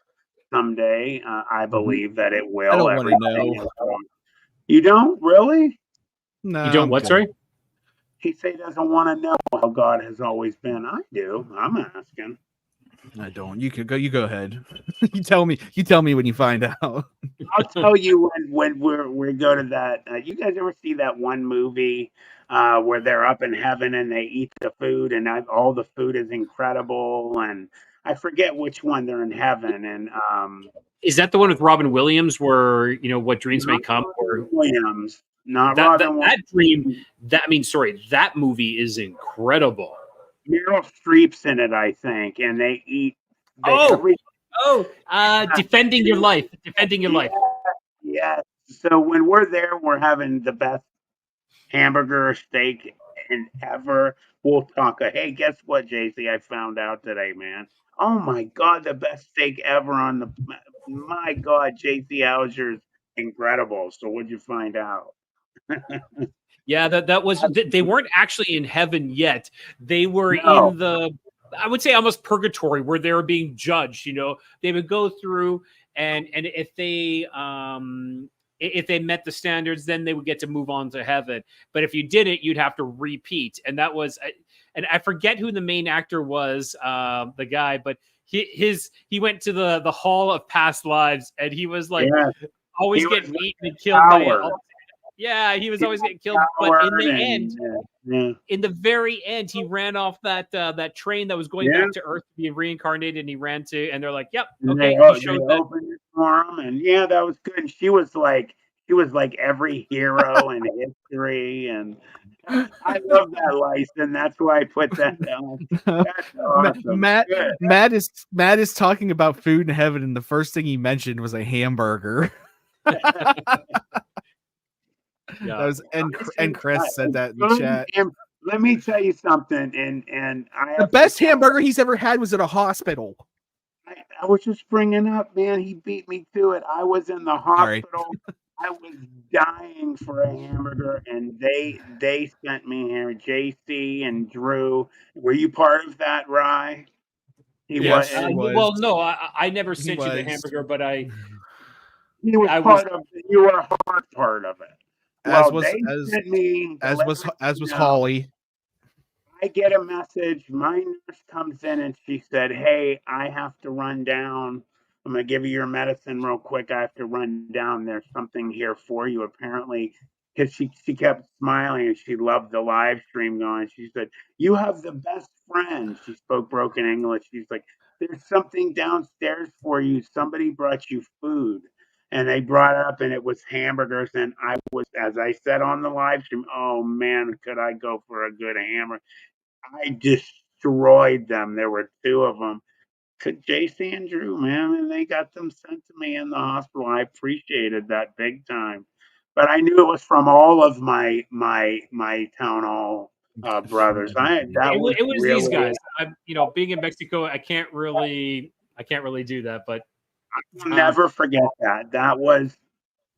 someday. I believe that it will. I don't want to know. You don't really? No, you don't. What? Sorry. He doesn't want to know how God has always been. I do. I'm asking. I don't. You could go. You go ahead. You tell me. You tell me when you find out. I'll tell you when we go to that. You guys ever see that one movie where they're up in heaven and they eat the food, and all the food is incredible? And I forget which one they're in heaven. And is that the one with Robin Williams, where, you know, what dreams may come? Or Williams, not that, Robin. That dream. That movie is incredible. Meryl Streep's in it, I think, and they eat. Defending your life. Defending your life. Yes. So when we're there, we're having the best hamburger or steak and ever. We'll talk. Hey, guess what, JC? I found out today, man. Oh my God, the best steak ever on the. My God, JC Alger's incredible. So what'd you find out? Yeah, that was. They weren't actually in heaven yet. They were in the, I would say, almost purgatory, where they were being judged. You know, they would go through, and if they met the standards, then they would get to move on to heaven. But if you didn't, you'd have to repeat. And that was, and I forget who the main actor was, the guy, but he went to the Hall of Past Lives, and he was like Yeah, always he getting was eaten and killed by coward. yeah, he was He always was getting killed. But in coward the and end, yeah, in the very end, he ran off that train that was going yeah. back to Earth to be reincarnated, and he ran to, and they're like, "Yep, And okay." He they showed that. opened it for him, and yeah, that was good. And she was like every hero in history, and I love that license. That's why I put that down. That's awesome. Good. Matt is talking about food in heaven, and the first thing he mentioned was a hamburger. Yeah. That was and Chris said that in the Food chat. and- let me tell you something, and I The have best to tell- hamburger he's ever had was at a hospital. I was just bringing up, man. He beat me to it. I was in the Sorry. hospital. I was dying for a hamburger, and they sent me here. JC and Drew, were you part of that, Rye? He Yes, was. he was. Well, no, I never He sent you the was. hamburger, but I He was I part of. You were a hard part of it. Well, they sent me. as was know, Holly. I get a message. My nurse comes in and she said, "Hey, I have to run down. I'm going to give you your medicine real quick. I have to run down. There's something here for you." Apparently, because she kept smiling and she loved the live stream going. She said, "You have the best friend." She spoke broken English. She's like, "There's something downstairs for you. Somebody brought you food." And they brought it up, and it was hamburgers. And I was, as I said on the live stream, oh man, could I go for a good hamburger? I destroyed them. There were two of them. JC and Drew, man, and they got them sent to me in the hospital. I appreciated that big time. But I knew it was from all of my town hall brothers. it was really, these guys. Being in Mexico, I can't really do that, but I'll never forget that. That was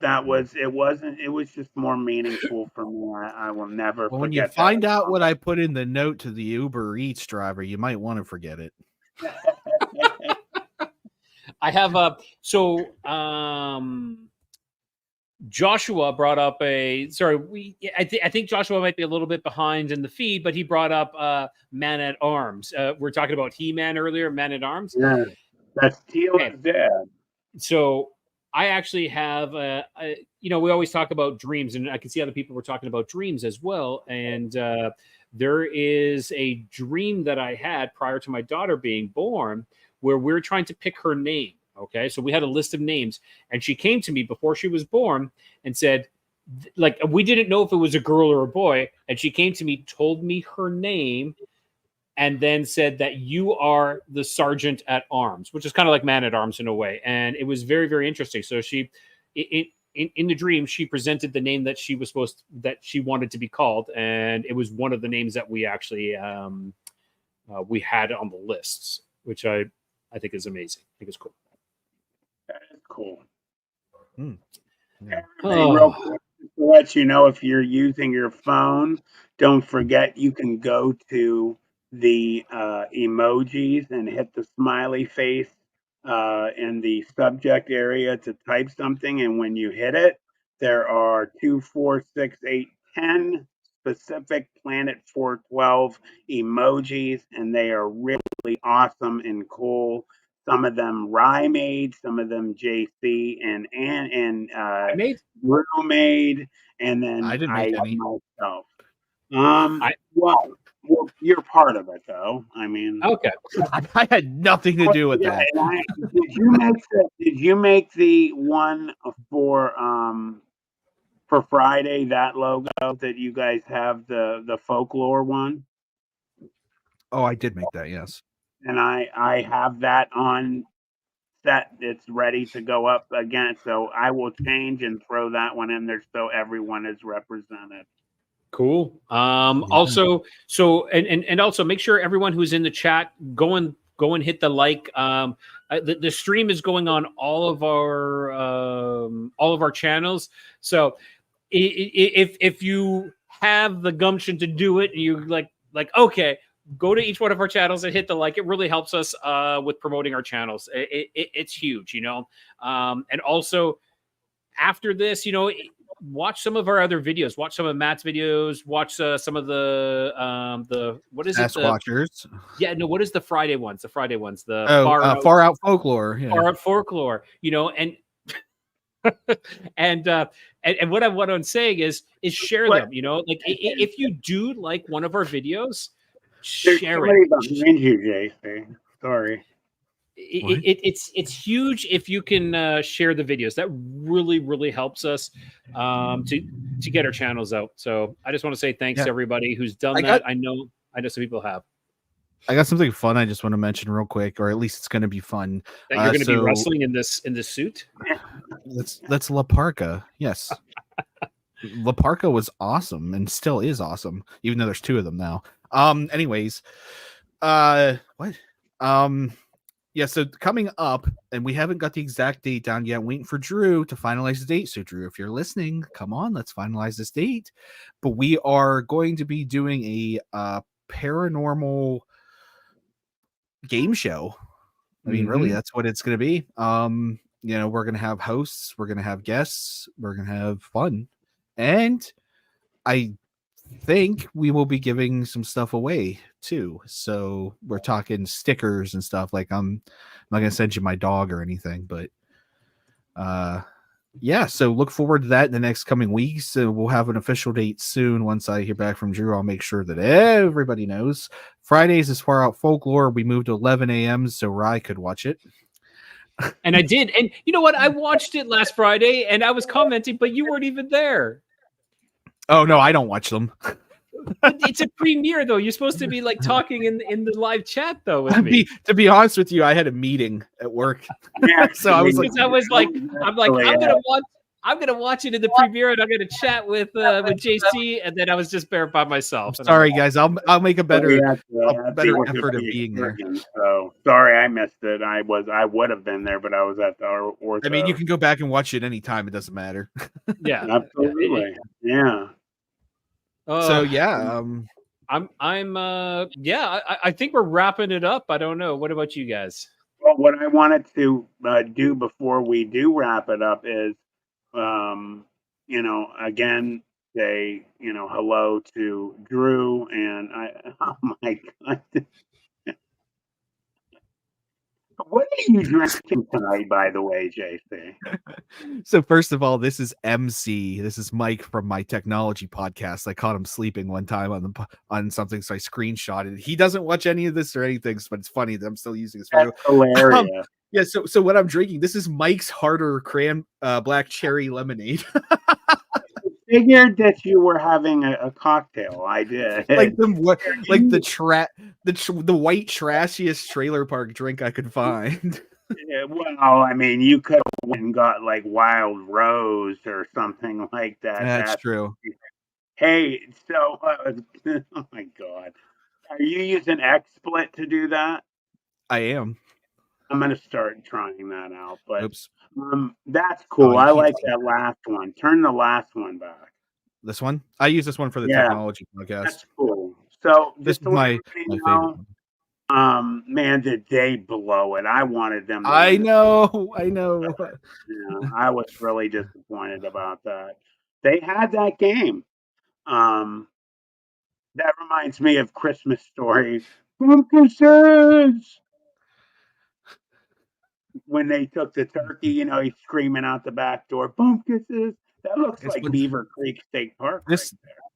it was just more meaningful for me. I will never Well, forget when you that. find out what I put in the note to the Uber Eats driver, you might want to forget it. I have Joshua brought up I think Joshua might be a little bit behind in the feed, but he brought up Man at Arms. We're talking about He-Man earlier, Man at Arms. Yeah, that's Teal's dad. So I actually have we always talk about dreams, and I can see other people were talking about dreams as well. And there is a dream that I had prior to my daughter being born where we were trying to pick her name. Okay, so we had a list of names, and she came to me before she was born and said, like, we didn't know if it was a girl or a boy, and she came to me, told me her name, and then said that you are the sergeant at arms, which is kind of like Man at Arms in a way. And it was very, very interesting. So she, in the dream, she presented the name that she was that she wanted to be called, and it was one of the names that we actually we had on the lists, which I think is amazing. I think it's cool. That is cool. Yeah. Real quick, to let you know, if you're using your phone, don't forget you can go to the emojis and hit the smiley face in the subject area to type something. And when you hit it, there are 2, 4, 6, 8, 10 specific Planet 412 emojis, and they are really awesome and cool. Some of them Rye made, some of them JC and Drew made, and then I didn't make any myself. Well, you're part of it, though. I mean, okay. I had nothing to do with that. Did you make the one for Friday, that logo that you guys have, the folklore one? Oh, I did make that, yes. And I have that on set. It's ready to go up again. So I will change and throw that one in there so everyone is represented. Cool. Also, and also make sure everyone who's in the chat go and hit the like. The stream is going on all of our channels. So if you have the gumption to do it, and you like okay, go to each one of our channels and hit the like. It really helps us with promoting our channels. It's huge, And also after this, watch some of our other videos. Watch some of Matt's videos. Watch some of the what is it? Sasquatchers. What is the Friday ones? The Friday ones. The Far Out Folklore. Yeah. Far Out Folklore. And and what I'm saying is share them. Like if you do like one of our videos, share it. Behind you, JC. Sorry. It's huge if you can share the videos. That really helps us to get our channels out. So I just want to say thanks to everybody who's done that. I know some people have. I got something fun I just want to mention real quick, or at least it's going to be fun. That you're going to be wrestling in this suit. That's La Parka. Yes. La Parka was awesome and still is awesome, even though there's two of them now. Anyways, what? Yeah, so coming up, and we haven't got the exact date down yet. I'm waiting for Drew to finalize the date. So, Drew, if you're listening, come on, let's finalize this date. But we are going to be doing a paranormal game show. I mean, really, that's what it's going to be. We're going to have hosts, we're going to have guests, we're going to have fun, and I think we will be giving some stuff away too. So we're talking stickers and stuff. Like I'm not going to send you my dog or anything, but yeah, so look forward to that in the next coming weeks. We'll have an official date soon. Once I hear back from Drew, I'll make sure that everybody knows. Fridays is Far Out Folklore. We moved to 11 a.m. so Rye could watch it. And I did. And you know what? I watched it last Friday and I was commenting, but you weren't even there. Oh, no, I don't watch them. It's a premiere, though. You're supposed to be like talking in the live chat, though. With me. To be honest with you, I had a meeting at work. Yeah, so I was like, I'm gonna watch it in the premiere, and I'm gonna chat with JC, and then I was just there by myself. Sorry, guys. I'll make a better effort of being there. So sorry, I missed it. I would have been there, but I was at the ortho. I mean, you can go back and watch it anytime. It doesn't matter. Yeah, absolutely. Yeah. So yeah, I think we're wrapping it up. I don't know. What about you guys? Well, what I wanted to do before we do wrap it up is, again, say, hello to Drew and oh my God. What are you drinking tonight, by the way, JC? So first of all, this is MC. This is Mike from my technology podcast. I caught him sleeping one time on something, so I screenshotted it. He doesn't watch any of this or anything, but it's funny that I'm still using this photo. That's hilarious. Yeah, so what I'm drinking, this is Mike's Harder Black Cherry Lemonade. I figured that you were having a cocktail. I did. Like the white trashiest trailer park drink I could find. Yeah, well, I mean, you could have went and got like Wild Rose or something like that. That's true. Hey, so oh my God, are you using XSplit to do that? I am. I'm gonna start trying that out, but oops. That's cool. I like that last one. Turn the last one back. This one? I use this one for the technology podcast. That's cool. So this is my favorite. Man, did they blow it? I wanted them to I know. Yeah, I was really disappointed about that. They had that game. That reminds me of Christmas Story. Pumpkins! When they took the turkey, he's screaming out the back door, Pumpkins! That looks like Beaver Creek State Park.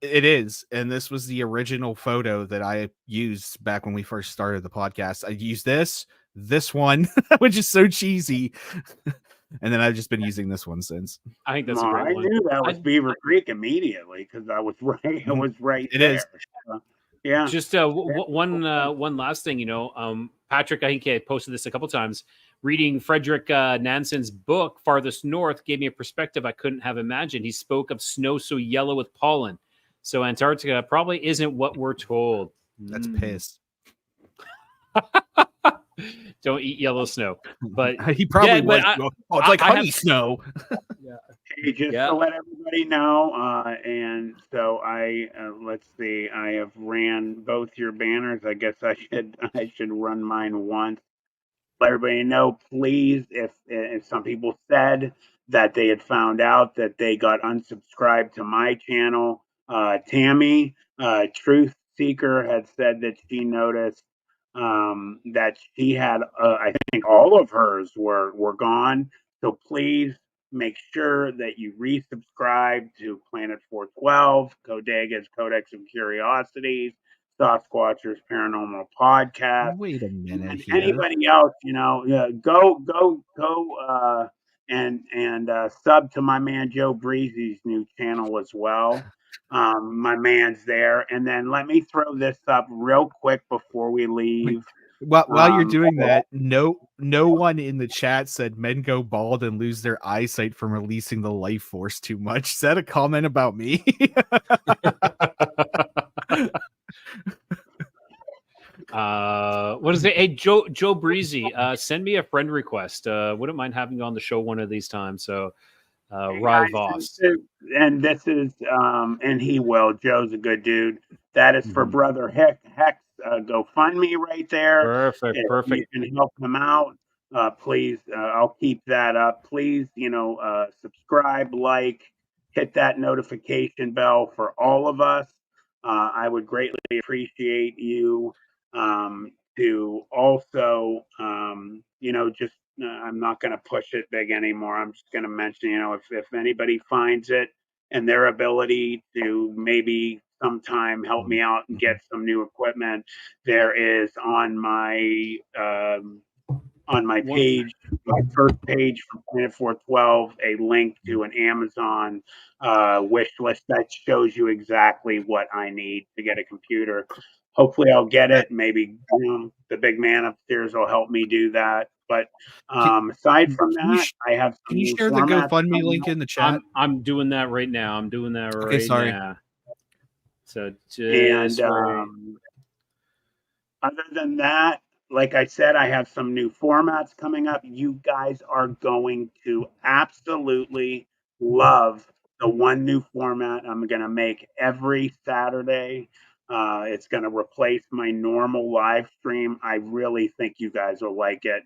It is, and this was the original photo that I used back when we first started the podcast. I used this one, which is so cheesy, and then I've just been using this one since. I think that's a great one. I knew that was Beaver Creek immediately because I was right. It was right. It there. Is. Yeah. Just one last thing, Patrick, I think I posted this a couple times. Reading Frederick Nansen's book, Farthest North, gave me a perspective I couldn't have imagined. He spoke of snow so yellow with pollen. So Antarctica probably isn't what we're told. That's piss. Don't eat yellow snow. But he probably was. It's like honey snow. Hey, just to let everybody know, and so let's see. I have ran both your banners. I guess I should run mine once. Let everybody know, please. If some people said that they had found out that they got unsubscribed to my channel. Tammy, Truth Seeker, had said that she noticed that she had, I think all of hers were gone. So please make sure that you resubscribe to Planet 412, Codega's Codex of Curiosities, Sasquatchers Paranormal Podcast. Wait a minute And here. anybody else, go and sub to my man Joe Breezy's new channel as well. My man's there. And then let me throw this up real quick before we leave. While you're doing that, no one in the chat said men go bald and lose their eyesight from releasing the life force too much. Is that a comment about me? What is it? Hey, Joe Breezy, send me a friend request. Wouldn't mind having you on the show one of these times. So, Rye Voss. And this is, and he will. Joe's a good dude. That is for Brother Hex GoFundMe right there. Perfect. You can help him out. Please, I'll keep that up. Please, subscribe, like, hit that notification bell for all of us. I would greatly appreciate you to also, just I'm not going to push it big anymore. I'm just going to mention, if anybody finds it and their ability to maybe sometime help me out and get some new equipment, there is on my page, my first page from Planet 412, a link to an Amazon wish list that shows you exactly what I need to get a computer. Hopefully I'll get it. Maybe the big man upstairs will help me do that. But aside from that, I have some Can you new share the formats GoFundMe link in the chat? I'm doing that right now. Now. So just other than that, like I said, I have some new formats coming up. You guys are going to absolutely love the one new format I'm going to make every Saturday. It's going to replace my normal live stream. I really think you guys will like it.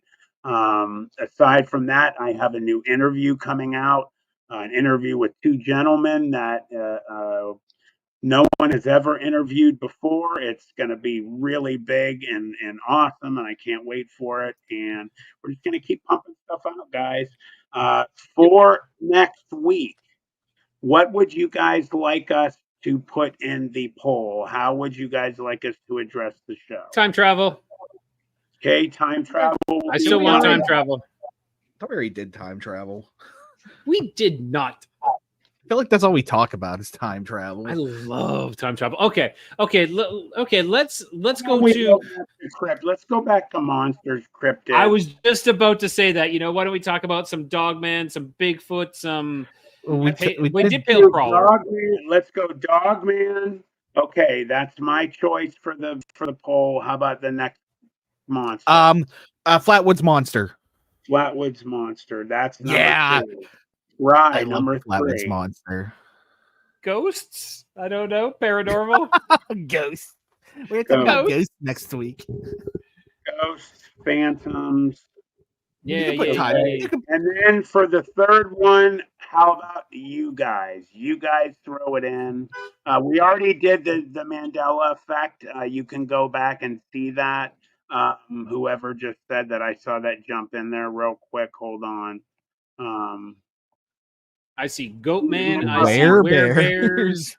Aside from that, I have a new interview coming out, an interview with two gentlemen that no one has ever interviewed before. It's going to be really big and awesome, and I can't wait for it. And we're just going to keep pumping stuff out, guys. For next week, what would you guys like us to put in the poll? How would you guys like us to address the show? Time travel. Okay, time travel. I still want time travel. I thought we already did time travel. We did not. I feel like that's all we talk about is time travel. I love time travel. Okay. Let's go to Crypt. Let's go back to Monsters Cryptid. I was just about to say that. Why don't we talk about some Dogman, some Bigfoot, some we did Pale Crawler. Let's go Dogman. Okay, that's my choice for the poll. How about the next monster? Flatwoods Monster. Flatwoods Monster. That's number 2. Right, I number love Flatwoods 3. Monster. Ghosts? I don't know. Paranormal? Ghosts. We're talking about ghosts next week. Ghosts, phantoms. Yeah. And then for the third one, how about you guys? You guys throw it in. We already did the Mandela effect. You can go back and see that. Whoever just said that, I saw that jump in there real quick. Hold on. I see Goatman. I see Werebears.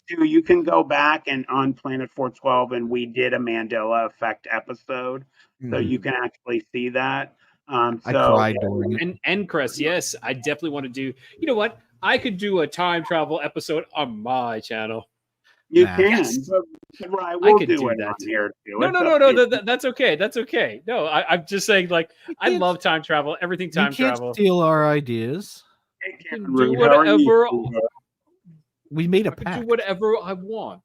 You can go back and on Planet 412, and we did a Mandela effect episode, so you can actually see that. I cried during it. And Chris, yes, I definitely want to do. You know what? I could do a time travel episode on my channel. You can. Right, we'll do it on here too. No. That's okay. That's okay. No, I'm just saying, I love time travel. Everything time travel. Steal our ideas. I can do whatever. We made a pact. I can do whatever I want.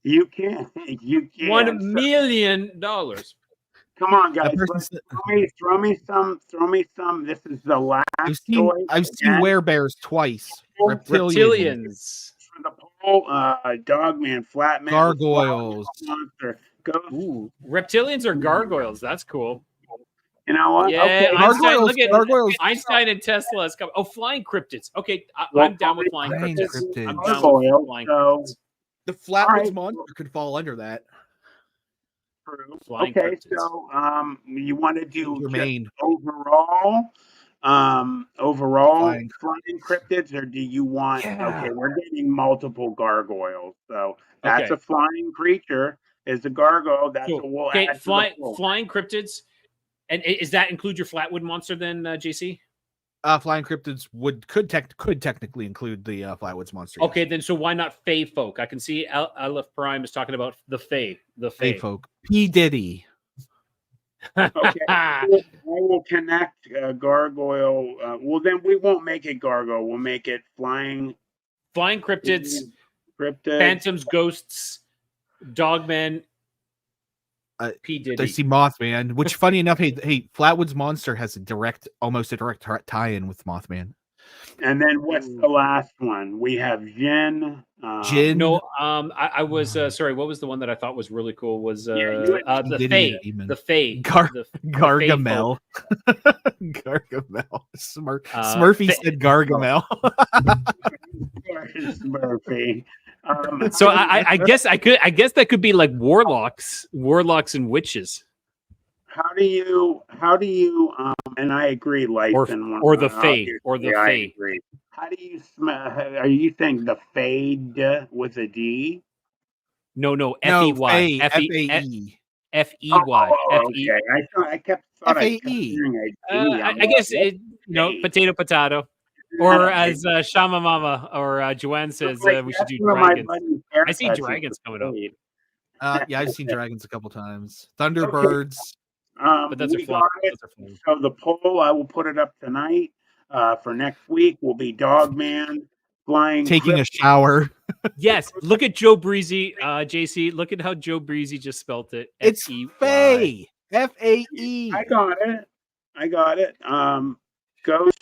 You can. You can. $1 million. Come on, guys. Throw me some. This is the last I've seen werebears twice. Reptilians. For the poll, Dogman, Flatman, gargoyles. Monster. Ooh, reptilians or gargoyles. That's cool. You know what? Yeah, Okay. Einstein, look at gargoyles. Einstein and Tesla is coming. Oh, flying cryptids. Okay, Well, I'm down with flying flying cryptids. cryptids. I'm down Gargoyle, with flying so- cryptids. The Flatwoods Alright. monster could fall under that. True. Flying Okay, cryptids. so you want to do Your just main. overall Flying flying cryptids, or do you want? Yeah. Okay, we're getting multiple gargoyles, so that's Okay. a flying creature. Is a gargoyle? That's Cool. what we'll Okay, add to flying the pool. flying cryptids. And is that include your flatwood monster then, JC? Flying cryptids could technically include the Flatwoods monster. Okay, then so why not Fey folk? I can see Aleph Prime is talking about the Fey. The Fey Fey. folk. P Diddy. Okay, I will connect gargoyle. Well, then we won't make it gargoyle. We'll make it flying Flying cryptids, cryptid. phantoms, ghosts, dogmen, P I Diddy. see Mothman, which funny enough, hey, Flatwoods monster has almost a direct tie-in with Mothman. And then what's the last one? We have Jin. Jin. No, I was sorry. What was the one that I thought was really cool? Was you had the Diddy Fey, demon. the Fey, Gargamel. Gargamel. Smurfy Fey- said Gargamel. Murphy. So I guess that could be like warlocks and witches, How do you and I agree, Lyson, or the Fey, or the I Fey. agree. How do you are you saying the Fade with a D? No, No, F-E-Y. Fae, F-A-E. F-E-Y. Okay. I kept F-A-E. hearing a D. I guess potato. Or as Shama Mama or Joanne says, we should do dragons. I see dragons coming up. Yeah, I've seen dragons a couple times. Thunderbirds. But that's we a fun. got it. So the poll, I will put it up tonight. For next week will be Dogman flying, Taking a shower. Yes, look at Joe Breezy, JC. Look at how Joe Breezy just spelt it. It's F-E-Y. Fae. F-A-E. I got it. Ghost.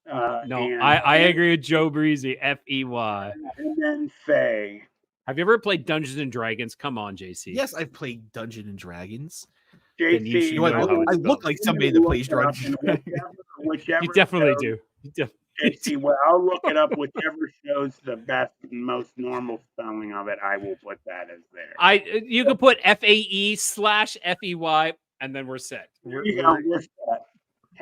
No, I agree with Joe Breezy. F-E-Y. And then Faye. Have you ever played Dungeons and Dragons? Come on, JC. Yes, I've played Dungeons and Dragons. Then you JC, should know how I it's look spelled. like somebody that plays Dungeons. Whichever You definitely shows- do. You def- JC, well, I'll look it up. Whichever shows the best, most normal spelling of it, I will put that as there. You could put FAE/FEY, and then we're set. We're set.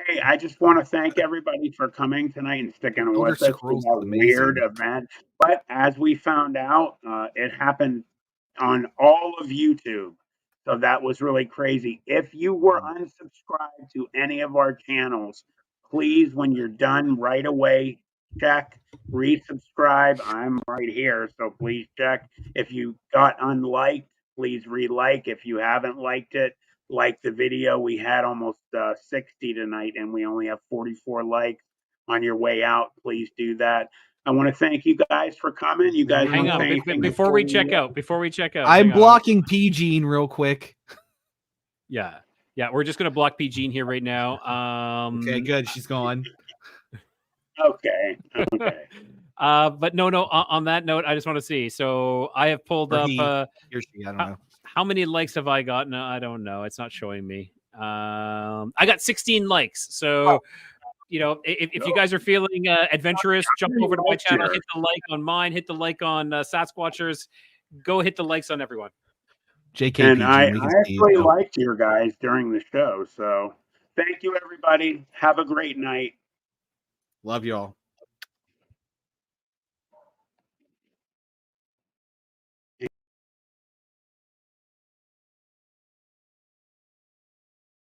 Hey, I just want to thank everybody for coming tonight and sticking Elder with us for Scrolls that is amazing. weird event. But as we found out, it happened on all of YouTube. So that was really crazy. If you were unsubscribed to any of our channels, please, when you're done right away, check, resubscribe. I'm right here, so please check. If you got unliked, please re-like. If you haven't liked it, like the video. We had almost 60 tonight, and we only have 44 likes. On your way out, please do that. I want to thank you guys for coming. You guys Hang wanna on, say anything before we check out. I'm hang on. blocking P-Gene real quick. Yeah, we're just gonna block P-Gene here right now. Okay, good. She's gone. Okay. But no. On that note, I just want to see. So I have pulled Or up. he. Or she, I don't know. How many likes have I gotten? I don't know. It's not showing me. I got 16 likes. So, if you guys are feeling adventurous, jump over to my channel, hit the like on mine, hit the like on Sasquatchers. Go hit the likes on everyone. JK, And I actually liked your guys during the show. So thank you, everybody. Have a great night. Love y'all.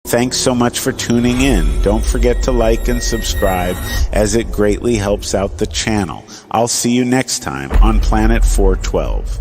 Thanks so much for tuning in. Don't forget to like and subscribe, as it greatly helps out the channel. I'll see you next time on Planet 412.